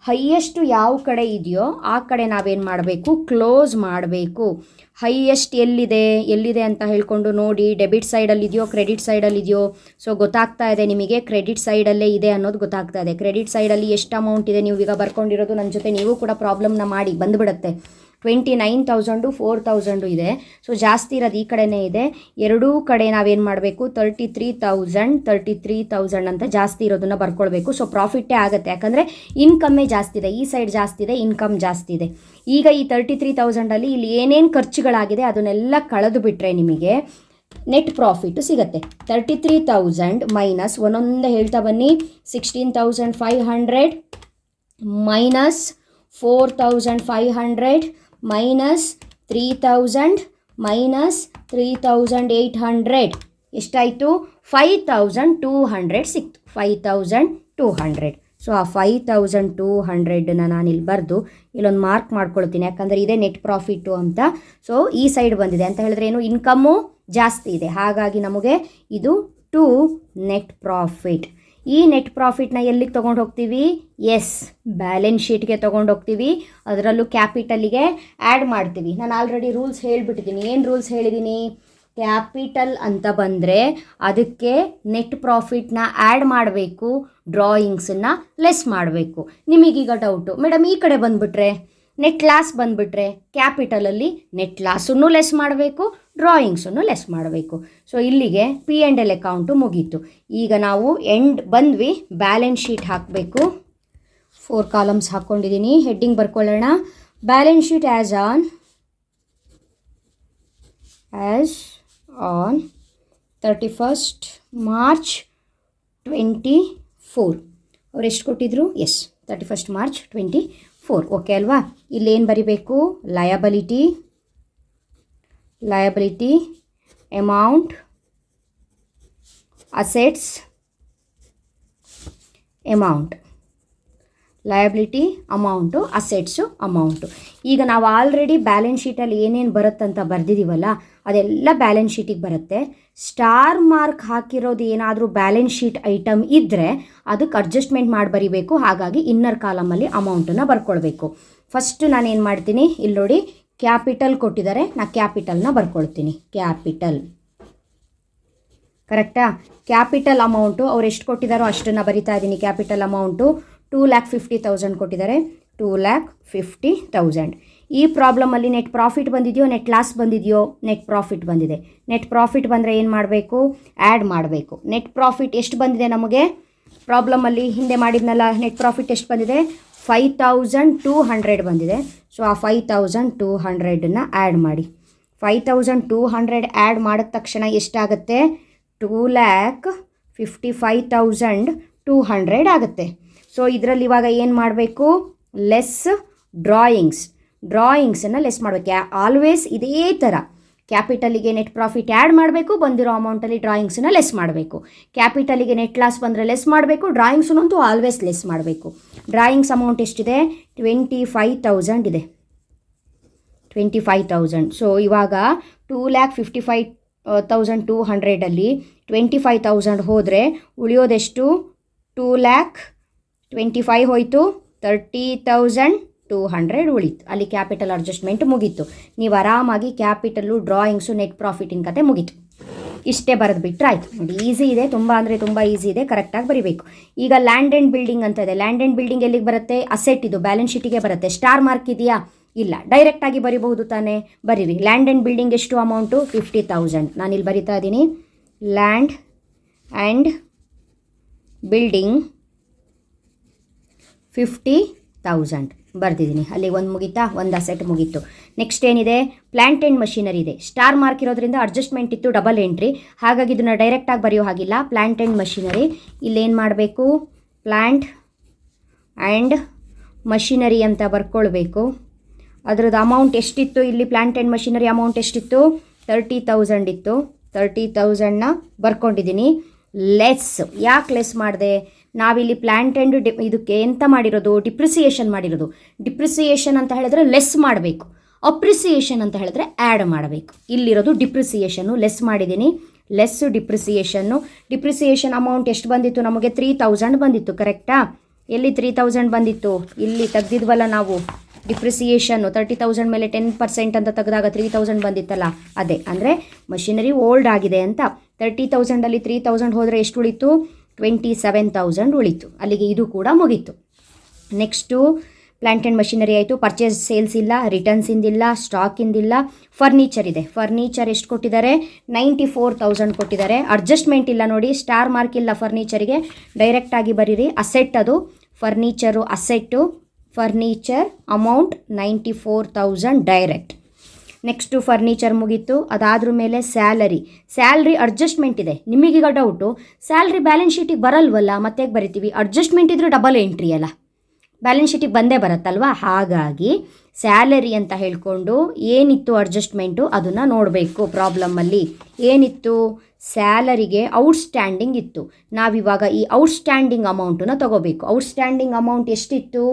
ಹೈಯೆಸ್ಟು ಯಾವ ಕಡೆ ಇದೆಯೋ ಆ ಕಡೆ ನಾವೇನು ಮಾಡಬೇಕು? ಕ್ಲೋಸ್ ಮಾಡಬೇಕು. ಹೈಯೆಸ್ಟ್ ಎಲ್ಲಿದೆ ಅಂತ ಹೇಳ್ಕೊಂಡು ನೋಡಿ. ಡೆಬಿಟ್ ಸೈಡಲ್ಲಿ ಇದೆಯೋ ಕ್ರೆಡಿಟ್ ಸೈಡಲ್ಲಿ ಇದೆಯೋ? ಸೊ ಗೊತ್ತಾಗ್ತಾ ಇದೆ ನಿಮಗೆ, ಕ್ರೆಡಿಟ್ ಸೈಡಲ್ಲೇ ಇದೆ ಅನ್ನೋದು ಗೊತ್ತಾಗ್ತಾ ಇದೆ. ಕ್ರೆಡಿಟ್ ಸೈಡಲ್ಲಿ ಎಷ್ಟು ಅಮೌಂಟ್ ಇದೆ ನೀವು ಈಗ ಬರ್ಕೊಂಡಿರೋದು, ನನ್ನ ಜೊತೆ ನೀವು ಕೂಡ ಪ್ರಾಬ್ಲಮ್ನ ಮಾಡಿ ಬಂದುಬಿಡುತ್ತೆ. 29,000 4,000 ಇದೆ. ಸೊ ಜಾಸ್ತಿ ಇರೋದು ಈ ಕಡೆನೇ ಇದೆ. ಎರಡೂ ಕಡೆ ನಾವೇನು ಮಾಡಬೇಕು? 33,000 ಅಂತ ಜಾಸ್ತಿ ಇರೋದನ್ನು ಬರ್ಕೊಳ್ಬೇಕು. ಸೊ ಪ್ರಾಫಿಟ್ಟೇ ಆಗುತ್ತೆ, ಯಾಕಂದರೆ ಇನ್ಕಮ್ಮೇ ಜಾಸ್ತಿ ಇದೆ. ಈ ಸೈಡ್ ಜಾಸ್ತಿ ಇದೆ, ಇನ್ಕಮ್ ಜಾಸ್ತಿ ಇದೆ. ಈಗ ಈ 33,000ಅಲ್ಲಿ ಇಲ್ಲಿ ಏನೇನು ಖರ್ಚುಗಳಾಗಿದೆ ಅದನ್ನೆಲ್ಲ ಕಳೆದು ಬಿಟ್ಟರೆ ನಿಮಗೆ ನೆಟ್ ಪ್ರಾಫಿಟ್ಟು ಸಿಗುತ್ತೆ. 33,000 ಮೈನಸ್ ಒಂದೊಂದೇ ಹೇಳ್ತಾ ಬನ್ನಿ. 16,500 ಮೈನಸ್ 4,500 ಮೈನಸ್ 3,000 ಮೈನಸ್ 3,800 ಎಷ್ಟಾಯಿತು? 5,200 ಸಿಕ್ತು. 5,200. ಸೊ ಆ 5,200ನ ನಾನಿಲ್ಲಿ ಬರೆದು ಇಲ್ಲೊಂದು ಮಾರ್ಕ್ ಮಾಡ್ಕೊಳ್ತೀನಿ, ಯಾಕಂದರೆ ಇದೇ ನೆಟ್ ಪ್ರಾಫಿಟ್ಟು ಅಂತ. ಸೊ ಈ ಸೈಡ್ ಬಂದಿದೆ ಅಂತ ಹೇಳಿದ್ರೆ ಏನು? ಇನ್ಕಮ್ಮು ಜಾಸ್ತಿ ಇದೆ, ಹಾಗಾಗಿ ನಮಗೆ ಇದು ಟು ನೆಟ್ ಪ್ರಾಫಿಟ್. ಈ ನೆಟ್ ಪ್ರಾಫಿಟ್ನ ಎಲ್ಲಿಗೆ ತೊಗೊಂಡು ಹೋಗ್ತೀವಿ? ಎಸ್, ಬ್ಯಾಲೆನ್ಸ್ ಶೀಟ್ಗೆ ತೊಗೊಂಡು ಹೋಗ್ತೀವಿ. ಅದರಲ್ಲೂ ಕ್ಯಾಪಿಟಲಿಗೆ ಆ್ಯಡ್ ಮಾಡ್ತೀವಿ. ನಾನು ಆಲ್ರೆಡಿ ರೂಲ್ಸ್ ಹೇಳಿಬಿಟ್ಟಿದ್ದೀನಿ. ಏನು ರೂಲ್ಸ್ ಹೇಳಿದ್ದೀನಿ? ಕ್ಯಾಪಿಟಲ್ ಅಂತ ಬಂದರೆ ಅದಕ್ಕೆ ನೆಟ್ ಪ್ರಾಫಿಟ್ನ ಆ್ಯಡ್ ಮಾಡಬೇಕು, ಡ್ರಾಯಿಂಗ್ಸನ್ನು ಲೆಸ್ ಮಾಡಬೇಕು. ನಿಮಗೀಗ ಡೌಟು, ಮೇಡಮ್ ಈ ಕಡೆ ಬಂದುಬಿಟ್ರೆ ನೆಟ್ ಲಾಸ್ ಬಂದುಬಿಟ್ರೆ ಕ್ಯಾಪಿಟಲಲ್ಲಿ ನೆಟ್ ಲಾಸನ್ನು ಲೆಸ್ ಮಾಡಬೇಕು, ಡ್ರಾಯಿಂಗ್ಸನ್ನು ಲೆಸ್ ಮಾಡಬೇಕು. ಸೊ ಇಲ್ಲಿಗೆ P&L ಅಕೌಂಟು ಮುಗೀತು. ಈಗ ನಾವು ಎಂಡ್ ಬಂದ್ವಿ, ಬ್ಯಾಲೆನ್ಸ್ ಶೀಟ್ ಹಾಕಬೇಕು. 4 ಕಾಲಮ್ಸ್ ಹಾಕ್ಕೊಂಡಿದ್ದೀನಿ. ಹೆಡ್ಡಿಂಗ್ ಬರ್ಕೊಳ್ಳೋಣ. Balance sheet as on 31st March 24. ಅವ್ರು ಎಷ್ಟು ಕೊಟ್ಟಿದ್ರು? S, 31st March 24. ಓಕೆ ಅಲ್ವಾ? ಇಲ್ಲೇನು ಬರಿಬೇಕು? Liability amount, assets amount. Liability amount, assets amount. ಈಗ ನಾವು ಆಲ್ರೆಡಿ ಬ್ಯಾಲೆನ್ಸ್ ಶೀಟಲ್ಲಿ ಏನೇನು ಬರುತ್ತಂತ ಬರೆದಿದ್ದೀವಲ್ಲ ಅದೆಲ್ಲ ಬ್ಯಾಲೆನ್ಸ್ ಶೀಟಿಗೆ ಬರುತ್ತೆ. ಸ್ಟಾರ್ ಮಾರ್ಕ್ ಹಾಕಿರೋದು ಏನಾದರೂ ಬ್ಯಾಲೆನ್ಸ್ ಶೀಟ್ ಐಟಮ್ ಇದ್ದರೆ ಅದಕ್ಕೆ ಅಡ್ಜಸ್ಟ್ಮೆಂಟ್ ಮಾಡಿ ಬರಿಬೇಕು. ಹಾಗಾಗಿ ಇನ್ನರ್ ಕಾಲಮಲ್ಲಿ ಅಮೌಂಟನ್ನು ಬರ್ಕೊಳ್ಬೇಕು. ಫಸ್ಟ್ ನಾನೇನು ಮಾಡ್ತೀನಿ, ಇಲ್ಲಿ ನೋಡಿ ಕ್ಯಾಪಿಟಲ್ ಕೊಟ್ಟಿದ್ದಾರೆ, ನಾನು ಕ್ಯಾಪಿಟಲ್ನ ಬರ್ಕೊಳ್ತೀನಿ. ಕ್ಯಾಪಿಟಲ್ ಕರೆಕ್ಟಾ? ಕ್ಯಾಪಿಟಲ್ ಅಮೌಂಟು ಅವ್ರು ಎಷ್ಟು ಕೊಟ್ಟಿದ್ದಾರೋ ಅಷ್ಟನ್ನು ಬರಿತಾ ಇದ್ದೀನಿ. ಕ್ಯಾಪಿಟಲ್ ಅಮೌಂಟು 2,50,000 ಕೊಟ್ಟಿದ್ದಾರೆ. 2,50,000. ಈ ಪ್ರಾಬ್ಲಮಲ್ಲಿ ನೆಟ್ ಪ್ರಾಫಿಟ್ ಬಂದಿದೆಯೋ ನೆಟ್ ಲಾಸ್ ಬಂದಿದೆಯೋ? ನೆಟ್ ಪ್ರಾಫಿಟ್ ಬಂದಿದೆ. ನೆಟ್ ಪ್ರಾಫಿಟ್ ಬಂದರೆ ಏನು ಮಾಡಬೇಕು? ಆ್ಯಡ್ ಮಾಡಬೇಕು. ನೆಟ್ ಪ್ರಾಫಿಟ್ ಎಷ್ಟು ಬಂದಿದೆ ನಮಗೆ? ಪ್ರಾಬ್ಲಮಲ್ಲಿ ಹಿಂದೆ ಮಾಡಿದ್ನಲ್ಲ, ನೆಟ್ ಪ್ರಾಫಿಟ್ ಎಷ್ಟು ಬಂದಿದೆ? 5,200 ಬಂದಿದೆ. ಸೊ ಆ 5,200ನ ಆ್ಯಡ್ ಮಾಡಿ. 5,200 ಆ್ಯಡ್ ಮಾಡಿದ ತಕ್ಷಣ ಎಷ್ಟಾಗುತ್ತೆ? 2,55,200 ಆಗುತ್ತೆ. ಸೊ ಇದರಲ್ಲಿ ಇವಾಗ ಏನು ಮಾಡಬೇಕು? ಲೆಸ್ ಡ್ರಾಯಿಂಗ್ಸನ್ನು ಲೆಸ್ ಮಾಡಬೇಕು. ಆಲ್ವೇಸ್ ಇದೇ ಥರ ಕ್ಯಾಪಿಟಲಿಗೆ ನೆಟ್ ಪ್ರಾಫಿಟ್ ಆ್ಯಡ್ ಮಾಡಬೇಕು, ಬಂದಿರೋ ಅಮೌಂಟಲ್ಲಿ ಡ್ರಾಯಿಂಗ್ಸನ್ನು ಲೆಸ್ ಮಾಡಬೇಕು. ಕ್ಯಾಪಿಟಲಿಗೆ ನೆಟ್ ಲಾಸ್ ಬಂದರೆ ಲೆಸ್ ಮಾಡಬೇಕು, ಡ್ರಾಯಿಂಗ್ಸನ್ನಂತೂ ಆಲ್ವೇಸ್ ಲೆಸ್ ಮಾಡಬೇಕು. ಡ್ರಾಯಿಂಗ್ಸ್ ಅಮೌಂಟ್ ಎಷ್ಟಿದೆ? 25,000 ಇದೆ. 25,000. ಸೊ ಇವಾಗ 2,55,200ಅಲ್ಲಿ 25,000 ಹೋದರೆ ಉಳಿಯೋದೆಷ್ಟು? 2,25,000 ಹೋಯಿತು, 30,200 ಉಳಿತು. ಅಲ್ಲಿ ಕ್ಯಾಪಿಟಲ್ ಅಡ್ಜಸ್ಟ್ಮೆಂಟ್ ಮುಗೀತು. ನೀವು ಆರಾಮಾಗಿ ಕ್ಯಾಪಿಟಲ್ಲು, ಡ್ರಾಯಿಂಗ್ಸು, ನೆಟ್ ಪ್ರಾಫಿಟಿನ ಕತೆ ಮುಗೀತು. ಇಷ್ಟೇ ಬರೆದು ಬಿಟ್ಟರೆ ಆಯಿತು. ನೋಡಿ, ಈಸಿ ಇದೆ, ತುಂಬ ಅಂದರೆ ತುಂಬ ಈಸಿ ಇದೆ. ಕರೆಕ್ಟಾಗಿ ಬರೀಬೇಕು. ಈಗ ಲ್ಯಾಂಡ್ ಆ್ಯಂಡ್ ಬಿಲ್ಡಿಂಗ್ ಅಂತ ಇದೆ. ಲ್ಯಾಂಡ್ ಆ್ಯಂಡ್ ಬಿಲ್ಡಿಂಗ್ ಎಲ್ಲಿಗೆ ಬರುತ್ತೆ? ಅಸೆಟ್. ಇದು ಬ್ಯಾಲೆನ್ಸ್ ಶೀಟಿಗೆ ಬರುತ್ತೆ. ಸ್ಟಾರ್ ಮಾರ್ಕ್ ಇದೆಯಾ? ಇಲ್ಲ. ಡೈರೆಕ್ಟಾಗಿ ಬರಿಬಹುದು ತಾನೇ? ಬರೀರಿ. ಲ್ಯಾಂಡ್ ಆ್ಯಂಡ್ ಬಿಲ್ಡಿಂಗ್ ಎಷ್ಟು ಅಮೌಂಟು? 50,000. ನಾನಿಲ್ಲಿ ಬರಿತಾ ಇದ್ದೀನಿ. Land and building 50,000. ಬರ್ದಿದ್ದೀನಿ. ಅಲ್ಲಿ ಒಂದು ಮುಗೀತಾ, ಒಂದು ಅಸೆಟ್ ಮುಗೀತು. ನೆಕ್ಸ್ಟ್ ಏನಿದೆ, ಪ್ಲ್ಯಾಂಟ್ ಆ್ಯಂಡ್ ಮಷಿನರಿ ಇದೆ. ಸ್ಟಾರ್ ಮಾರ್ಕ್ ಇರೋದ್ರಿಂದ ಅಡ್ಜಸ್ಟ್ಮೆಂಟ್ ಇತ್ತು, ಡಬಲ್ ಎಂಟ್ರಿ, ಹಾಗಾಗಿ ಇದನ್ನು ಡೈರೆಕ್ಟಾಗಿ ಬರೆಯೋ ಹಾಗಿಲ್ಲ. ಪ್ಲ್ಯಾಂಟ್ ಆ್ಯಂಡ್ ಮಷಿನರಿ, ಇಲ್ಲೇನು ಮಾಡಬೇಕು, ಪ್ಲ್ಯಾಂಟ್ ಆ್ಯಂಡ್ ಮಷಿನರಿ ಅಂತ ಬರ್ಕೊಳ್ಬೇಕು. ಅದರದ್ದು ಅಮೌಂಟ್ ಎಷ್ಟಿತ್ತು ಇಲ್ಲಿ, ಪ್ಲ್ಯಾಂಟ್ ಆ್ಯಂಡ್ ಮಷಿನರಿ ಅಮೌಂಟ್ ಎಷ್ಟಿತ್ತು, 30,000 ಇತ್ತು. 30,000ನ ಬರ್ಕೊಂಡಿದ್ದೀನಿ. ಲೆಸ್, ಯಾಕೆ ಲೆಸ್ ಮಾಡಿದೆ, ನಾವಿಲ್ಲಿ ಪ್ಲ್ಯಾಂಟ್ ಆ್ಯಂಡ್ ಇದಕ್ಕೆ ಎಂತ ಮಾಡಿರೋದು, ಡಿಪ್ರಿಸಿಯೇಷನ್ ಮಾಡಿರೋದು. ಡಿಪ್ರಿಸಿಯೇಷನ್ ಅಂತ ಹೇಳಿದ್ರೆ ಲೆಸ್ ಮಾಡಬೇಕು, ಅಪ್ರಿಸಿಯೇಷನ್ ಅಂತ ಹೇಳಿದ್ರೆ ಆ್ಯಡ್ ಮಾಡಬೇಕು. ಇಲ್ಲಿರೋದು ಡಿಪ್ರಿಸಿಯೇಷನ್ನು, ಲೆಸ್ ಮಾಡಿದ್ದೀನಿ. ಲೆಸ್ ಡಿಪ್ರಿಸಿಯೇಷನ್ ಅಮೌಂಟ್ ಎಷ್ಟು ಬಂದಿತ್ತು ನಮಗೆ, 3,000 ಬಂದಿತ್ತು. ಕರೆಕ್ಟಾ? ಎಲ್ಲಿ 3,000 ಬಂದಿತ್ತು, ಇಲ್ಲಿ ತೆಗ್ದಿದ್ವಲ್ಲ ನಾವು ಡಿಪ್ರಿಸಿಯೇಷನ್ನು. 30,000 ಮೇಲೆ 10% ಅಂತ ತೆಗೆದಾಗ 3,000 ಬಂದಿತ್ತಲ್ಲ, ಅದೇ. ಅಂದರೆ ಮಷಿನರಿ ಓಲ್ಡ್ ಆಗಿದೆ ಅಂತ. 30,000ಅಲ್ಲಿ 3,000 ಹೋದರೆ ಎಷ್ಟು ಉಳಿತು, 27,000 ಉಳಿತು. ಅಲ್ಲಿಗೆ ಇದು ಕೂಡ ಮುಗೀತು. ನೆಕ್ಸ್ಟು ಪ್ಲ್ಯಾಂಟ್ ಆ್ಯಂಡ್ ಮಷಿನರಿ ಆಯಿತು. ಪರ್ಚೇಸ್ ಸೇಲ್ಸ್ ಇಲ್ಲ, ರಿಟರ್ನ್ಸ್ ಇಂದಿಲ್ಲ, ಸ್ಟಾಕ್ ಇಂದಿಲ್ಲ. ಫರ್ನಿಚರ್ ಇದೆ. ಫರ್ನಿಚರ್ ಎಷ್ಟು ಕೊಟ್ಟಿದ್ದಾರೆ, 94,000 ಕೊಟ್ಟಿದ್ದಾರೆ. ಅಡ್ಜಸ್ಟ್ಮೆಂಟ್ ಇಲ್ಲ ನೋಡಿ, ಸ್ಟಾರ್ ಮಾರ್ಕ್ ಇಲ್ಲ ಫರ್ನಿಚರಿಗೆ, ಡೈರೆಕ್ಟಾಗಿ ಬರೀರಿ. ಅಸೆಟ್ ಅದು, furniture asset, furniture amount 94,000 direct. Next furniture ಮುಗೀತು. ಅದಾದ್ರ ಮೇಲೆ ಸ್ಯಾಲ್ರಿ ಅಡ್ಜಸ್ಟ್ಮೆಂಟ್ ಇದೆ. ನಿಮಗೀಗ ಡೌಟು, ಸ್ಯಾಲ್ರಿ ಬ್ಯಾಲೆನ್ಸ್ ಶೀಟಿಗೆ ಬರಲ್ವಲ್ಲ, ಮತ್ತೆ ಬರಿತೀವಿ, ಅಡ್ಜಸ್ಟ್ಮೆಂಟ್ ಇದ್ದರೆ ಡಬಲ್ ಎಂಟ್ರಿ ಅಲ್ಲ, ಬ್ಯಾಲೆನ್ಸ್ ಶೀಟಿಗೆ ಬಂದೇ ಬರುತ್ತಲ್ವ. ಹಾಗಾಗಿ ಸ್ಯಾಲರಿ ಅಂತ ಹೇಳಿಕೊಂಡು ಏನಿತ್ತು ಅಡ್ಜಸ್ಟ್ಮೆಂಟು ಅದನ್ನು ನೋಡಬೇಕು. ಪ್ರಾಬ್ಲಮ್ಮಲ್ಲಿ ಏನಿತ್ತು, ಸ್ಯಾಲರಿಗೆ ಔಟ್ಸ್ಟ್ಯಾಂಡಿಂಗ್ ಇತ್ತು. ನಾವಿವಾಗ ಈ ಔಟ್ಸ್ಟ್ಯಾಂಡಿಂಗ್ ಅಮೌಂಟನ್ನು ತೊಗೋಬೇಕು. ಔಟ್ಸ್ಟ್ಯಾಂಡಿಂಗ್ ಅಮೌಂಟ್ ಎಷ್ಟಿತ್ತು,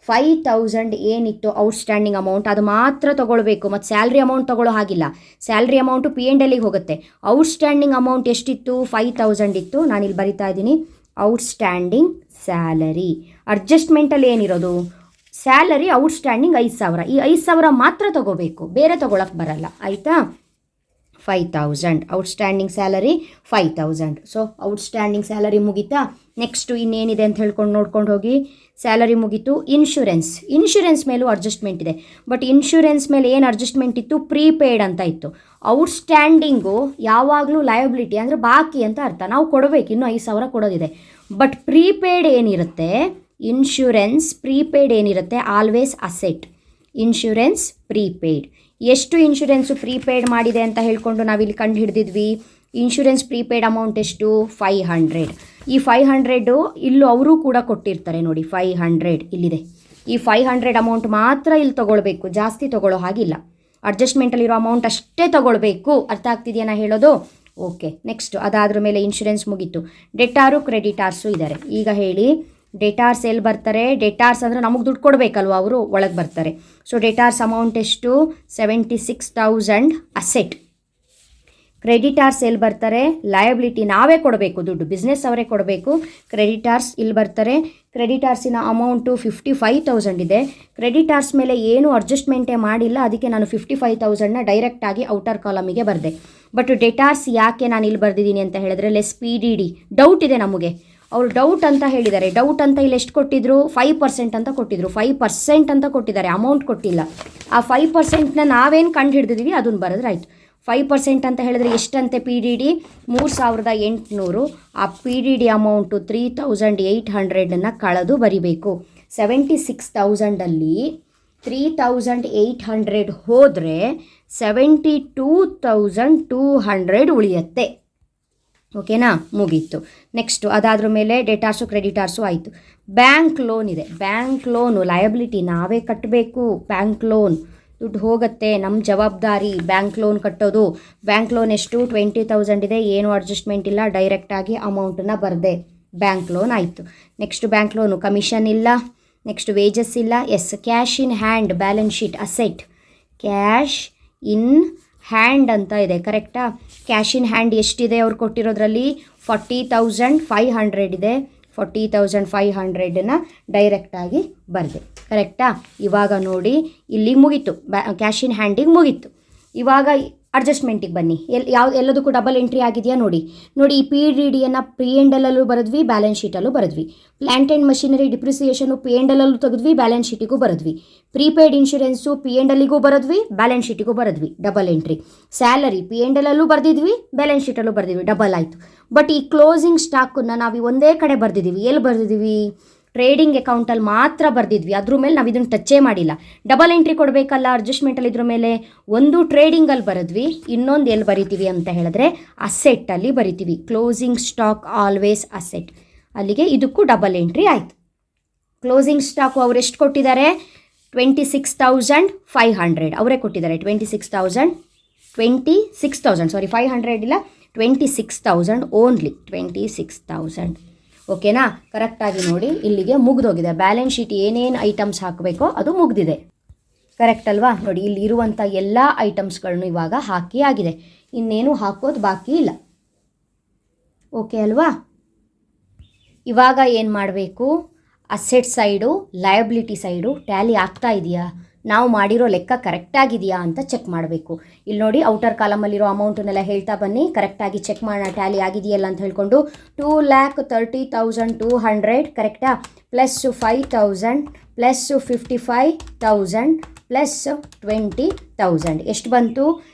5,000 ಏನಿತ್ತು ಔಟ್ಸ್ಟ್ಯಾಂಡಿಂಗ್ ಅಮೌಂಟ್, ಅದು ಮಾತ್ರ ತೊಗೊಳ್ಬೇಕು. ಮತ್ತು ಸ್ಯಾಲ್ರಿ ಅಮೌಂಟ್ ತೊಗೊಳ್ಳೋ ಹಾಗಿಲ್ಲ, ಸ್ಯಾಲ್ರಿ ಅಮೌಂಟು P&Lಗೆ ಹೋಗುತ್ತೆ. ಔಟ್ಸ್ಟ್ಯಾಂಡಿಂಗ್ ಅಮೌಂಟ್ ಎಷ್ಟಿತ್ತು, 5,000 ಇತ್ತು. ನಾನಿಲ್ಲಿ ಬರಿತಾ ಇದ್ದೀನಿ, ಔಟ್ಸ್ಟ್ಯಾಂಡಿಂಗ್ ಸ್ಯಾಲರಿ. ಅಡ್ಜಸ್ಟ್ಮೆಂಟಲ್ಲಿ ಏನಿರೋದು, ಸ್ಯಾಲರಿ ಔಟ್ಸ್ಟ್ಯಾಂಡಿಂಗ್ 5,000. ಈ 5,000 ಮಾತ್ರ ತೊಗೋಬೇಕು, ಬೇರೆ ತೊಗೊಳಕ್ಕೆ ಬರಲ್ಲ. ಆಯಿತಾ? 5,000 outstanding salary 5,000. So outstanding salary ಮುಗೀತಾ. ನೆಕ್ಸ್ಟು ಇನ್ನೇನಿದೆ ಅಂತ ಹೇಳ್ಕೊಂಡು ನೋಡ್ಕೊಂಡು ಹೋಗಿ. ಸ್ಯಾಲರಿ ಮುಗೀತು. ಇನ್ಶೂರೆನ್ಸ್ ಮೇಲೂ ಅಡ್ಜಸ್ಟ್ಮೆಂಟ್ ಇದೆ. ಬಟ್ ಇನ್ಶೂರೆನ್ಸ್ ಮೇಲೆ ಏನು ಅಡ್ಜಸ್ಟ್ಮೆಂಟ್ ಇತ್ತು, ಪ್ರೀಪೇಯ್ಡ್ ಅಂತ ಇತ್ತು. ಔಟ್ಸ್ಟ್ಯಾಂಡಿಂಗು ಯಾವಾಗಲೂ ಲಯಬಿಲಿಟಿ ಅಂದರೆ ಬಾಕಿ ಅಂತ ಅರ್ಥ, ನಾವು ಕೊಡಬೇಕು, ಇನ್ನೂ 5,000 ಕೊಡೋದಿದೆ. ಬಟ್ ಪ್ರೀಪೇಯ್ಡ್ ಏನಿರುತ್ತೆ, ಇನ್ಶೂರೆನ್ಸ್ ಪ್ರೀಪೇಯ್ಡ್ ಏನಿರುತ್ತೆ, ಆಲ್ವೇಸ್ ಅಸೆಟ್. Insurance prepaid. ಎಷ್ಟು ಇನ್ಶೂರೆನ್ಸು ಪ್ರೀಪೇಯ್ಡ್ ಮಾಡಿದೆ ಅಂತ ಹೇಳ್ಕೊಂಡು ನಾವಿಲ್ಲಿ ಕಂಡು ಹಿಡಿದಿದ್ವಿ. ಇನ್ಶೂರೆನ್ಸ್ ಪ್ರೀಪೇಯ್ಡ್ ಅಮೌಂಟ್ ಎಷ್ಟು, 500. ಈ 500 ಇಲ್ಲೂ ಅವರು ಕೂಡ ಕೊಟ್ಟಿರ್ತಾರೆ ನೋಡಿ, 500 ಇಲ್ಲಿದೆ. ಈ 500 ಅಮೌಂಟ್ ಮಾತ್ರ ಇಲ್ಲಿ ತೊಗೊಳ್ಬೇಕು, ಜಾಸ್ತಿ ತೊಗೊಳ್ಳೋ ಹಾಗಿಲ್ಲ. ಅಡ್ಜಸ್ಟ್ಮೆಂಟಲ್ಲಿರೋ ಅಮೌಂಟ್ ಅಷ್ಟೇ ತೊಗೊಳ್ಬೇಕು. ಅರ್ಥ ಆಗ್ತಿದೆಯಾ ನಾ ಹೇಳೋದು? ಓಕೆ. ನೆಕ್ಸ್ಟ್ ಅದಾದ್ರ ಮೇಲೆ ಇನ್ಶೂರೆನ್ಸ್ ಮುಗೀತು. ಡೆಟಾರು ಕ್ರೆಡಿಟಾರ್ಸು ಇದ್ದಾರೆ. ಈಗ ಹೇಳಿ, ಡೆಟಾರ್ಸ್ ಎಲ್ಲಿ ಬರ್ತಾರೆ, ಡೆಟಾರ್ಸ್ ಅಂದರೆ ನಮಗೆ ದುಡ್ಡು ಕೊಡಬೇಕಲ್ವ, ಅವರು ಒಳಗೆ ಬರ್ತಾರೆ. ಸೊ ಡೆಟಾರ್ಸ್ ಅಮೌಂಟ್ ಎಷ್ಟು, 76,000 ಅಸೆಟ್. ಕ್ರೆಡಿಟಾರ್ಸ್ ಎಲ್ಲಿ ಬರ್ತಾರೆ, ಲಯಬಿಲಿಟಿ, ನಾವೇ ಕೊಡಬೇಕು ದುಡ್ಡು, ಬಿಸ್ನೆಸ್ ಅವರೇ ಕೊಡಬೇಕು. ಕ್ರೆಡಿಟಾರ್ಸ್ ಇಲ್ಲಿ ಬರ್ತಾರೆ. ಕ್ರೆಡಿಟಾರ್ಸಿನ ಅಮೌಂಟು 55,000 ಇದೆ. ಕ್ರೆಡಿಟಾರ್ಸ್ ಮೇಲೆ ಏನು ಅಡ್ಜಸ್ಟ್ಮೆಂಟೇ ಮಾಡಿಲ್ಲ, ಅದಕ್ಕೆ ನಾನು 55,000ನ ಡೈರೆಕ್ಟಾಗಿ ಔಟರ್ ಕಾಲಮಿಗೆ ಬರೆದೆ. ಬಟ್ ಡೆಟಾರ್ಸ್ ಯಾಕೆ ನಾನು ಇಲ್ಲಿ ಬರೆದಿದ್ದೀನಿ ಅಂತ ಹೇಳಿದ್ರೆ, ಲೆಸ್ PDD ಡೌಟ್ ಇದೆ ನಮಗೆ. ಅವರು ಡೌಟ್ ಅಂತ ಹೇಳಿದ್ದಾರೆ. ಡೌಟ್ ಅಂತ ಇಲ್ಲಿ ಎಷ್ಟು ಕೊಟ್ಟಿದ್ರು, 5% ಅಂತ ಕೊಟ್ಟಿದ್ರು. 5% ಅಂತ ಕೊಟ್ಟಿದ್ದಾರೆ, ಅಮೌಂಟ್ ಕೊಟ್ಟಿಲ್ಲ. ಆ 5%ನ ನಾವೇನು ಕಂಡು ಹಿಡಿದಿದ್ದೀವಿ ಅದನ್ನು ಬರೆದ್ರೆ ಆಯಿತು. 5% ಅಂತ ಹೇಳಿದ್ರೆ ಎಷ್ಟಂತೆ, PDD 3,800. ಆ PDD ಅಮೌಂಟು 3,800ನ ಕಳೆದು ಬರಿಬೇಕು. 76,000ಅಲ್ಲಿ 3,800 ಹೋದರೆ 72,200 ಉಳಿಯುತ್ತೆ. ಓಕೆನಾ? ಮುಗೀತು. ನೆಕ್ಸ್ಟು ಅದಾದ್ರ ಮೇಲೆ ಡೆಟಾರ್ಸು ಕ್ರೆಡಿಟಾರ್ಸು ಆಯಿತು. ಬ್ಯಾಂಕ್ ಲೋನ್ ಇದೆ. ಬ್ಯಾಂಕ್ ಲೋನು ಲಯಬಿಲಿಟಿ, ನಾವೇ ಕಟ್ಟಬೇಕು. ಬ್ಯಾಂಕ್ ಲೋನ್ ದುಡ್ಡು ಹೋಗುತ್ತೆ, ನಮ್ಮ ಜವಾಬ್ದಾರಿ ಬ್ಯಾಂಕ್ ಲೋನ್ ಕಟ್ಟೋದು. ಬ್ಯಾಂಕ್ ಲೋನ್ ಎಷ್ಟು, 20,000 ಇದೆ. ಏನು ಅಡ್ಜಸ್ಟ್ಮೆಂಟ್ ಇಲ್ಲ, ಡೈರೆಕ್ಟಾಗಿ ಅಮೌಂಟನ್ನು ಬರದೆ ಬ್ಯಾಂಕ್ ಲೋನ್ ಆಯಿತು. ನೆಕ್ಸ್ಟ್ ಬ್ಯಾಂಕ್ ಲೋನು, ಕಮಿಷನ್ ಇಲ್ಲ. ನೆಕ್ಸ್ಟ್ ವೇಜಸ್ ಇಲ್ಲ. Yes, cash in hand balance sheet asset. Cash in hand ಅಂತ ಇದೆ, ಕರೆಕ್ಟಾ? ಕ್ಯಾಶ್ ಇನ್ ಹ್ಯಾಂಡ್ ಎಷ್ಟಿದೆ ಅವ್ರು ಕೊಟ್ಟಿರೋದ್ರಲ್ಲಿ, 40,500 ಇದೆ. 40,500ನ ಡೈರೆಕ್ಟಾಗಿ ಬರೆದೆ, ಕರೆಕ್ಟಾ? ಇವಾಗ ನೋಡಿ, ಇಲ್ಲಿ ಮುಗೀತು, ಕ್ಯಾಶ್ ಇನ್ ಹ್ಯಾಂಡಿಗೆ ಮುಗೀತು. ಇವಾಗ ಅಡ್ಜಸ್ಟ್ಮೆಂಟಿಗೆ ಬನ್ನಿ. ಎಲ್ಲದಕ್ಕೂ ಡಬಲ್ ಎಂಟ್ರಿ ಆಗಿದೆಯಾ ನೋಡಿ. ಈ PDDಯನ್ನು P&Lಲ್ಲೂ ಬರೆದ್ವಿ, ಬ್ಯಾಲೆನ್ಸ್ ಶೀಟಲ್ಲೂ ಬರೆದ್ವಿ. ಪ್ಲ್ಯಾಂಟ್ ಆ್ಯಂಡ್ ಮಷಿನರಿ ಡಿಪ್ರಿಸಿಯೇಷನು P&Lಲ್ಲೂ ತೆಗೆದ್ವಿ, ಬ್ಯಾಲೆನ್ಸ್ ಶೀಟಿಗೂ ಬರೆದ್ವಿ. ಪ್ರೀಪೇಯ್ಡ್ ಇನ್ಶೂರೆನ್ಸು P&Lಗೂ ಬರೆದ್ವಿ, ಬ್ಯಾಲೆನ್ಸ್ ಶೀಟಿಗೂ ಬರೆದ್ವಿ, ಡಬಲ್ ಎಂಟ್ರಿ. ಸ್ಯಾಲರಿ P&Lಲ್ಲೂ ಬರೆದಿದ್ವಿ, ಬ್ಯಾಲೆನ್ಸ್ ಶೀಟಲ್ಲೂ ಬರೆದಿದ್ವಿ, ಡಬಲ್ ಆಯಿತು. ಬಟ್ ಈ ಕ್ಲೋಸಿಂಗ್ ಸ್ಟಾಕನ್ನು ನಾವು ಒಂದೇ ಕಡೆ ಬರೆದಿದ್ದೀವಿ. ಎಲ್ಲಿ ಬರೆದಿದ್ದೀವಿ, ಟ್ರೇಡಿಂಗ್ ಅಕೌಂಟಲ್ಲಿ ಮಾತ್ರ ಬರೆದಿದ್ವಿ, ಅದ್ರ ಮೇಲೆ ನಾವು ಇದನ್ನು ಟಚ್ಚೇ ಮಾಡಿಲ್ಲ. ಡಬಲ್ ಎಂಟ್ರಿ ಕೊಡಬೇಕಲ್ಲ ಅಡ್ಜಸ್ಟ್ಮೆಂಟಲ್ಲಿ, ಇದ್ರ ಮೇಲೆ ಒಂದು ಟ್ರೇಡಿಂಗಲ್ಲಿ ಬರೆದ್ವಿ, ಇನ್ನೊಂದು ಎಲ್ಲಿ ಬರಿತೀವಿ ಅಂತ ಹೇಳಿದ್ರೆ ಅಸೆಟ್ಟಲ್ಲಿ ಬರಿತೀವಿ. ಕ್ಲೋಸಿಂಗ್ ಸ್ಟಾಕ್ ಆಲ್ವೇಸ್ ಅಸೆಟ್, ಅಲ್ಲಿಗೆ ಇದಕ್ಕೂ ಡಬಲ್ ಎಂಟ್ರಿ ಆಯಿತು. ಕ್ಲೋಸಿಂಗ್ ಸ್ಟಾಕು ಅವ್ರು ಎಷ್ಟು ಕೊಟ್ಟಿದ್ದಾರೆ? 26,500 ಅವರೇ ಕೊಟ್ಟಿದ್ದಾರೆ. 26,000 ಸಾರಿ 500 ಇಲ್ಲ, 26,000 ಓನ್ಲಿ, 26,000. ಓಕೆನಾ? ಕರೆಕ್ಟಾಗಿ ನೋಡಿ, ಇಲ್ಲಿಗೆ ಮುಗಿದೋಗಿದೆ. ಬ್ಯಾಲೆನ್ಸ್ ಶೀಟ್ ಏನೇನು ಐಟಮ್ಸ್ ಹಾಕಬೇಕೋ ಅದು ಮುಗಿದಿದೆ. ಕರೆಕ್ಟ್ ಅಲ್ವಾ? ನೋಡಿ, ಇಲ್ಲಿ ಇರುವಂಥ ಎಲ್ಲ ಐಟಮ್ಸ್ಗಳನ್ನು ಇವಾಗ ಹಾಕಿ ಆಗಿದೆ, ಇನ್ನೇನು ಹಾಕೋದು ಬಾಕಿ ಇಲ್ಲ. ಓಕೆ ಅಲ್ವಾ? ಇವಾಗ ಏನು ಮಾಡಬೇಕು? Asset side liability side Tally ಆಗ್ತಾ ಇದೆಯಾ, ನಾವು ಮಾಡಿರೋ ಲೆಕ್ಕ ಕರೆಕ್ಟಾಗಿದೆಯಾ ಅಂತ ಚೆಕ್ ಮಾಡಬೇಕು. ಇಲ್ಲಿ ನೋಡಿ, ಔಟರ್ ಕಾಲಮಲ್ಲಿರೋ ಅಮೌಂಟನ್ನೆಲ್ಲ ಹೇಳ್ತಾ ಬನ್ನಿ, ಕರೆಕ್ಟಾಗಿ ಚೆಕ್ ಮಾಡೋಣ ಟ್ಯಾಲಿ ಆಗಿದೆಯಲ್ಲ ಅಂತ ಹೇಳ್ಕೊಂಡು. 2,30,200 ಕರೆಕ್ಟಾ? ಪ್ಲಸ್ 5,000 ಪ್ಲಸ್ 55,000 ಪ್ಲಸ್ 20,000 ಎಷ್ಟು ಬಂತು?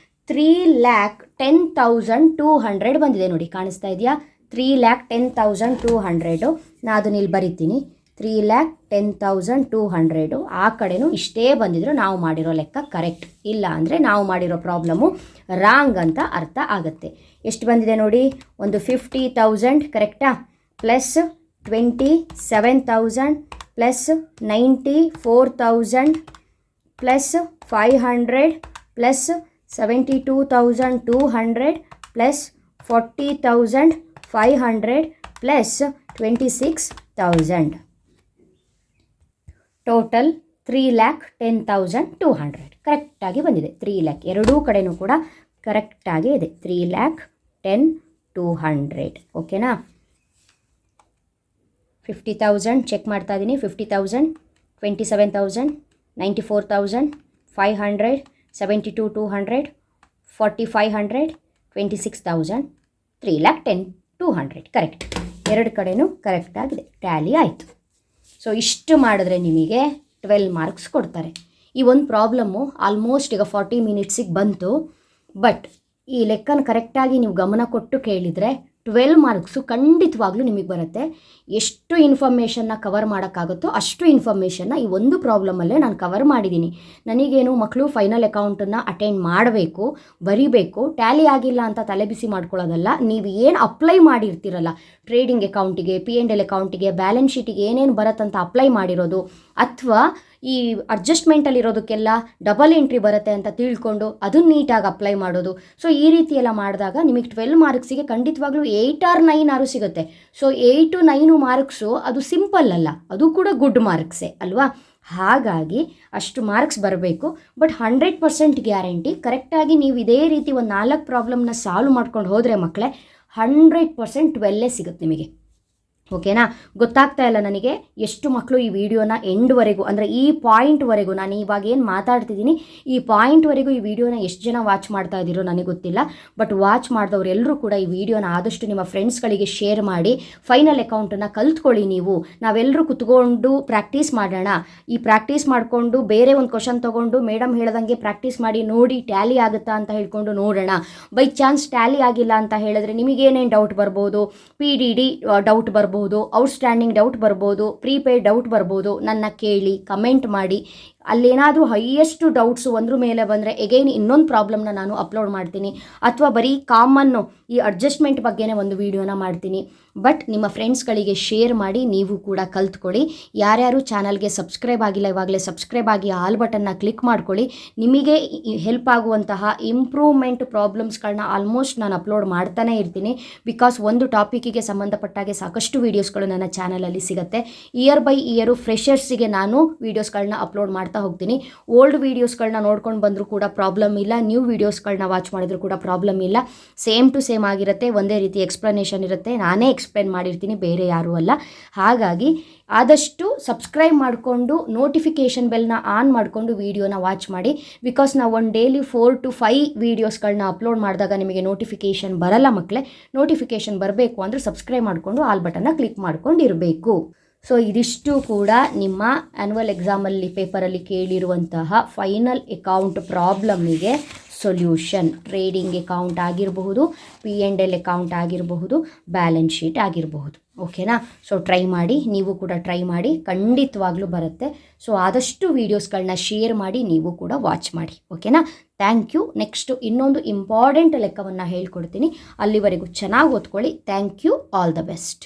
3,10,200 ಬಂದಿದೆ. ನೋಡಿ, ಕಾಣಿಸ್ತಾ ಇದೆಯಾ? 3,10,200. ನಾನು ಅದನ್ನ ಇಲ್ಲಿ ಬರಿತೀನಿ, 3,10,200. ಆ ಕಡೆನೂ ಇಷ್ಟೇ ಬಂದಿದ್ರು ನಾವು ಮಾಡಿರೋ ಲೆಕ್ಕ ಕರೆಕ್ಟ್, ಇಲ್ಲ ಅಂದರೆ ನಾವು ಮಾಡಿರೋ ಪ್ರಾಬ್ಲಮ್ಮು ರಾಂಗ್ ಅಂತ ಅರ್ಥ ಆಗುತ್ತೆ. ಎಷ್ಟು ಬಂದಿದೆ ನೋಡಿ? ಒಂದು 50,000 ಕರೆಕ್ಟಾ? Plus 27,000 plus 94,000 plus 500 plus 72,200 plus 40,500 plus 26,000. Total 3,10,200 ಕರೆಕ್ಟಾಗಿ ಬಂದಿದೆ. 3 ಲ್ಯಾಕ್ ಎರಡೂ ಕಡೆನೂ ಕೂಡ ಕರೆಕ್ಟಾಗಿ ಇದೆ. 3,10,200. ಓಕೆನಾ? 50,000 ಚೆಕ್ ಮಾಡ್ತಾ ಇದ್ದೀನಿ. 50,000, 27,000, 94,000, 500, 72,200, 40,500, 26,000, 3,10,200 ಕರೆಕ್ಟ್. ಎರಡು ಕಡೆನೂ ಕರೆಕ್ಟಾಗಿದೆ, ಟ್ಯಾಲಿ ಆಯಿತು. ಸೊ ಇಷ್ಟು ಮಾಡಿದ್ರೆ ನಿಮಗೆ 12 ಮಾರ್ಕ್ಸ್ ಕೊಡ್ತಾರೆ. ಈ ಒಂದು ಪ್ರಾಬ್ಲಮ್ಮು ಆಲ್ಮೋಸ್ಟ್ ಈಗ 40 ಮಿನಿಟ್ಸಿಗೆ ಬಂತು. ಬಟ್ ಈ ಲೆಕ್ಕನ ಕರೆಕ್ಟಾಗಿ ನೀವು ಗಮನ ಕೊಟ್ಟು ಕೇಳಿದರೆ 12 ಮಾರ್ಕ್ಸು ಖಂಡಿತವಾಗ್ಲೂ ನಿಮಗೆ ಬರುತ್ತೆ. ಎಷ್ಟು ಇನ್ಫಾರ್ಮೇಷನ್ನ ಕವರ್ ಮಾಡೋಕ್ಕಾಗುತ್ತೋ ಅಷ್ಟು ಇನ್ಫಾರ್ಮೇಷನ್ನ ಈ ಒಂದು ಪ್ರಾಬ್ಲಮಲ್ಲೇ ನಾನು ಕವರ್ ಮಾಡಿದ್ದೀನಿ. ನನಗೇನು ಮಕ್ಕಳು ಫೈನಲ್ ಅಕೌಂಟನ್ನು ಅಟೆಂಡ್ ಮಾಡಬೇಕು, ಬರಿಬೇಕು, ಟ್ಯಾಲಿ ಆಗಿಲ್ಲ ಅಂತ ತಲೆಬಿಸಿ ಮಾಡ್ಕೊಳ್ಳೋದಲ್ಲ. ನೀವು ಏನು ಅಪ್ಲೈ ಮಾಡಿರ್ತೀರಲ್ಲ ಟ್ರೇಡಿಂಗ್ ಅಕೌಂಟಿಗೆ, P&L ಅಕೌಂಟಿಗೆ, ಬ್ಯಾಲೆನ್ಸ್ ಶೀಟಿಗೆ ಏನೇನು ಬರುತ್ತಂತ ಅಪ್ಲೈ ಮಾಡಿರೋದು, ಅಥವಾ ಈ ಅಡ್ಜಸ್ಟ್ಮೆಂಟಲ್ಲಿರೋದಕ್ಕೆಲ್ಲ ಡಬಲ್ ಎಂಟ್ರಿ ಬರುತ್ತೆ ಅಂತ ತಿಳ್ಕೊಂಡು ಅದನ್ನು ನೀಟಾಗಿ ಅಪ್ಲೈ ಮಾಡೋದು. ಸೊ ಈ ರೀತಿ ಎಲ್ಲ ಮಾಡಿದಾಗ ನಿಮಗೆ 12 ಮಾರ್ಕ್ಸಿಗೆ ಖಂಡಿತವಾಗ್ಲೂ 8 or 9 ಸಿಗುತ್ತೆ. ಸೊ 8 to 9 ಮಾರ್ಕ್ಸು ಅದು ಸಿಂಪಲ್ ಅಲ್ಲ, ಅದು ಕೂಡ ಗುಡ್ ಮಾರ್ಕ್ಸೇ ಅಲ್ವಾ? ಹಾಗಾಗಿ ಅಷ್ಟು ಮಾರ್ಕ್ಸ್ ಬರಬೇಕು. ಬಟ್ 100% ಗ್ಯಾರಂಟಿ ಕರೆಕ್ಟಾಗಿ ನೀವು ಇದೇ ರೀತಿ ಒಂದು 4 ಪ್ರಾಬ್ಲಮ್ನ ಸಾಲ್ವ್ ಮಾಡ್ಕೊಂಡು ಹೋದರೆ ಮಕ್ಕಳೇ 100% 12 ಸಿಗುತ್ತೆ ನಿಮಗೆ. ಓಕೆನಾ? ಗೊತ್ತಾಗ್ತಾ ಇಲ್ಲ ನನಗೆ ಎಷ್ಟು ಮಕ್ಕಳು ಈ ವಿಡಿಯೋನ ಎಂಡ್ವರೆಗೂ, ಅಂದರೆ ಈ ಪಾಯಿಂಟ್ವರೆಗೂ, ನಾನು ಇವಾಗ ಏನು ಮಾತಾಡ್ತಿದ್ದೀನಿ ಈ ಪಾಯಿಂಟ್ವರೆಗೂ ಈ ವಿಡಿಯೋನ ಎಷ್ಟು ಜನ ವಾಚ್ ಮಾಡ್ತಾ ಇದ್ದೀರೋ ನನಗೆ ಗೊತ್ತಿಲ್ಲ. ಬಟ್ ವಾಚ್ ಮಾಡಿದವರೆಲ್ಲರೂ ಕೂಡ ಈ ವಿಡಿಯೋನ ಆದಷ್ಟು ನಿಮ್ಮ ಫ್ರೆಂಡ್ಸ್ಗಳಿಗೆ ಶೇರ್ ಮಾಡಿ ಫೈನಲ್ ಅಕೌಂಟನ್ನು ಕಲ್ತ್ಕೊಳ್ಳಿ. ನಾವೆಲ್ಲರೂ ಕುತ್ಕೊಂಡು ಪ್ರಾಕ್ಟೀಸ್ ಮಾಡೋಣ. ಈ ಪ್ರಾಕ್ಟೀಸ್ ಮಾಡಿಕೊಂಡು ಬೇರೆ ಒಂದು ಕ್ವಶನ್ ತೊಗೊಂಡು ಮೇಡಮ್ ಹೇಳ್ದಂಗೆ ಪ್ರಾಕ್ಟೀಸ್ ಮಾಡಿ ನೋಡಿ ಟ್ಯಾಲಿ ಆಗುತ್ತಾ ಅಂತ ಹೇಳ್ಕೊಂಡು ನೋಡೋಣ. ಬೈ ಚಾನ್ಸ್ ಟ್ಯಾಲಿ ಆಗಿಲ್ಲ ಅಂತ ಹೇಳಿದ್ರೆ ನಿಮಗೇನೇನು ಡೌಟ್ ಬರ್ಬೋದು? PDD ಡೌಟ್ ಬರ್ಬೋದು, ಔಟ್ಸ್ಟ್ಯಾಂಡಿಂಗ್ ಡೌಟ್ ಬರ್ಬೋದು, ಪ್ರೀಪೇಯ್ಡ್ ಡೌಟ್ ಬರ್ಬೋದು. ನನ್ನ ಕೇಳಿ, ಕಮೆಂಟ್ ಮಾಡಿ. ಅಲ್ಲೇನಾದರೂ ಹೈಯೆಸ್ಟ್ ಡೌಟ್ಸು ಒಂದ್ರ ಮೇಲೆ ಬಂದರೆ ಎಗೈನ್ ಇನ್ನೊಂದು ಪ್ರಾಬ್ಲಮ್ನ ನಾನು ಅಪ್ಲೋಡ್ ಮಾಡ್ತೀನಿ, ಅಥವಾ ಬರೀ ಕಾಮನ್ನು ಈ ಅಡ್ಜಸ್ಟ್ಮೆಂಟ್ ಬಗ್ಗೆನೇ ಒಂದು ವಿಡಿಯೋನ ಮಾಡ್ತೀನಿ. ಬಟ್ ನಿಮ್ಮ ಫ್ರೆಂಡ್ಸ್ಗಳಿಗೆ ಶೇರ್ ಮಾಡಿ, ನೀವು ಕೂಡ ಕಲ್ತ್ಕೊಳ್ಳಿ. ಯಾರ್ಯಾರು ಚಾನಲ್ಗೆ ಸಬ್ಸ್ಕ್ರೈಬ್ ಆಗಿಲ್ಲ ಇವಾಗಲೇ ಸಬ್ಸ್ಕ್ರೈಬ್ ಆಗಿ ಆಲ್ ಬಟನ್ನ ಕ್ಲಿಕ್ ಮಾಡ್ಕೊಳ್ಳಿ. ನಿಮಗೆ ಹೆಲ್ಪ್ ಆಗುವಂತಹ ಇಂಪ್ರೂವ್ಮೆಂಟ್ ಪ್ರಾಬ್ಲಮ್ಸ್ಗಳನ್ನ ಆಲ್ಮೋಸ್ಟ್ ನಾನು ಅಪ್ಲೋಡ್ ಮಾಡ್ತಾನೆ ಇರ್ತೀನಿ. ಬಿಕಾಸ್ ಒಂದು ಟಾಪಿಕ್ಕಿಗೆ ಸಂಬಂಧಪಟ್ಟಾಗೆ ಸಾಕಷ್ಟು ವೀಡಿಯೋಸ್ಗಳು ನನ್ನ ಚಾನಲಲ್ಲಿ ಸಿಗುತ್ತೆ. ಇಯರ್ ಬೈ ಇಯರು ಫ್ರೆಷರ್ಸಿಗೆ ನಾನು ವೀಡಿಯೋಸ್ಗಳನ್ನ ಅಪ್ಲೋಡ್ ಮಾಡ್ತಾ ಹೋಗ್ತೀನಿ. ಓಲ್ಡ್ ವೀಡಿಯೋಸ್ಗಳನ್ನ ನೋಡ್ಕೊಂಡು ಬಂದರೂ ಕೂಡ ಪ್ರಾಬ್ಲಮ್ ಇಲ್ಲ, ನ್ಯೂ ವೀಡಿಯೋಸ್ಗಳನ್ನ ವಾಚ್ ಮಾಡಿದ್ರು ಕೂಡ ಪ್ರಾಬ್ಲಮ್ ಇಲ್ಲ. ಸೇಮ್ ಟು ಸೇಮ್ ಆಗಿರುತ್ತೆ, ಒಂದೇ ರೀತಿ ಎಕ್ಸ್ಪ್ಲನೇಷನ್ ಇರುತ್ತೆ. ನಾನೇ ಎಕ್ಸ್ಪ್ಲೇನ್ ಮಾಡಿರ್ತೀನಿ, ಬೇರೆ ಯಾರೂ ಅಲ್ಲ. ಹಾಗಾಗಿ ಆದಷ್ಟು ಸಬ್ಸ್ಕ್ರೈಬ್ ಮಾಡಿಕೊಂಡು ನೋಟಿಫಿಕೇಷನ್ ಬೆಲ್ನ ಆನ್ ಮಾಡಿಕೊಂಡು ವೀಡಿಯೋನ ವಾಚ್ ಮಾಡಿ. ಬಿಕಾಸ್ ನಾವು ಒಂದು ಡೈಲಿ 4 to 5 ವೀಡಿಯೋಸ್ಗಳನ್ನ ಅಪ್ಲೋಡ್ ಮಾಡಿದಾಗ ನಿಮಗೆ ನೋಟಿಫಿಕೇಷನ್ ಬರಲ್ಲ ಮಕ್ಕಳೇ. ನೋಟಿಫಿಕೇಷನ್ ಬರಬೇಕು ಅಂದರೆ ಸಬ್ಸ್ಕ್ರೈಬ್ ಮಾಡಿಕೊಂಡು ಆಲ್ ಬಟನ್ನ ಕ್ಲಿಕ್ ಮಾಡ್ಕೊಂಡು ಇರಬೇಕು. ಸೊ ಇದಿಷ್ಟು ಕೂಡ ನಿಮ್ಮ ಆ್ಯನ್ಯುವಲ್ ಎಕ್ಸಾಮಲ್ಲಿ ಪೇಪರಲ್ಲಿ ಕೇಳಿರುವಂತಹ ಫೈನಲ್ ಅಕೌಂಟ್ ಪ್ರಾಬ್ಲಮ್ಮಿಗೆ ಸೊಲ್ಯೂಷನ್. ಟ್ರೇಡಿಂಗ್ ಅಕೌಂಟ್ ಆಗಿರಬಹುದು, P&L ಅಕೌಂಟ್ ಆಗಿರಬಹುದು, ಬ್ಯಾಲೆನ್ಸ್ ಶೀಟ್ ಆಗಿರಬಹುದು. ಓಕೆನಾ? ಸೊ ಟ್ರೈ ಮಾಡಿ, ನೀವು ಕೂಡ ಟ್ರೈ ಮಾಡಿ, ಖಂಡಿತವಾಗ್ಲೂ ಬರುತ್ತೆ. ಸೊ ಆದಷ್ಟು ವೀಡಿಯೋಸ್ಗಳನ್ನ ಶೇರ್ ಮಾಡಿ, ನೀವು ಕೂಡ ವಾಚ್ ಮಾಡಿ. ಓಕೆನಾ? Thank you. ನೆಕ್ಸ್ಟು ಇನ್ನೊಂದು ಇಂಪಾರ್ಟೆಂಟ್ ಲೆಕ್ಕವನ್ನು ಹೇಳ್ಕೊಡ್ತೀನಿ. ಅಲ್ಲಿವರೆಗೂ ಚೆನ್ನಾಗಿ ಓದ್ಕೊಳ್ಳಿ. Thank you. All the best.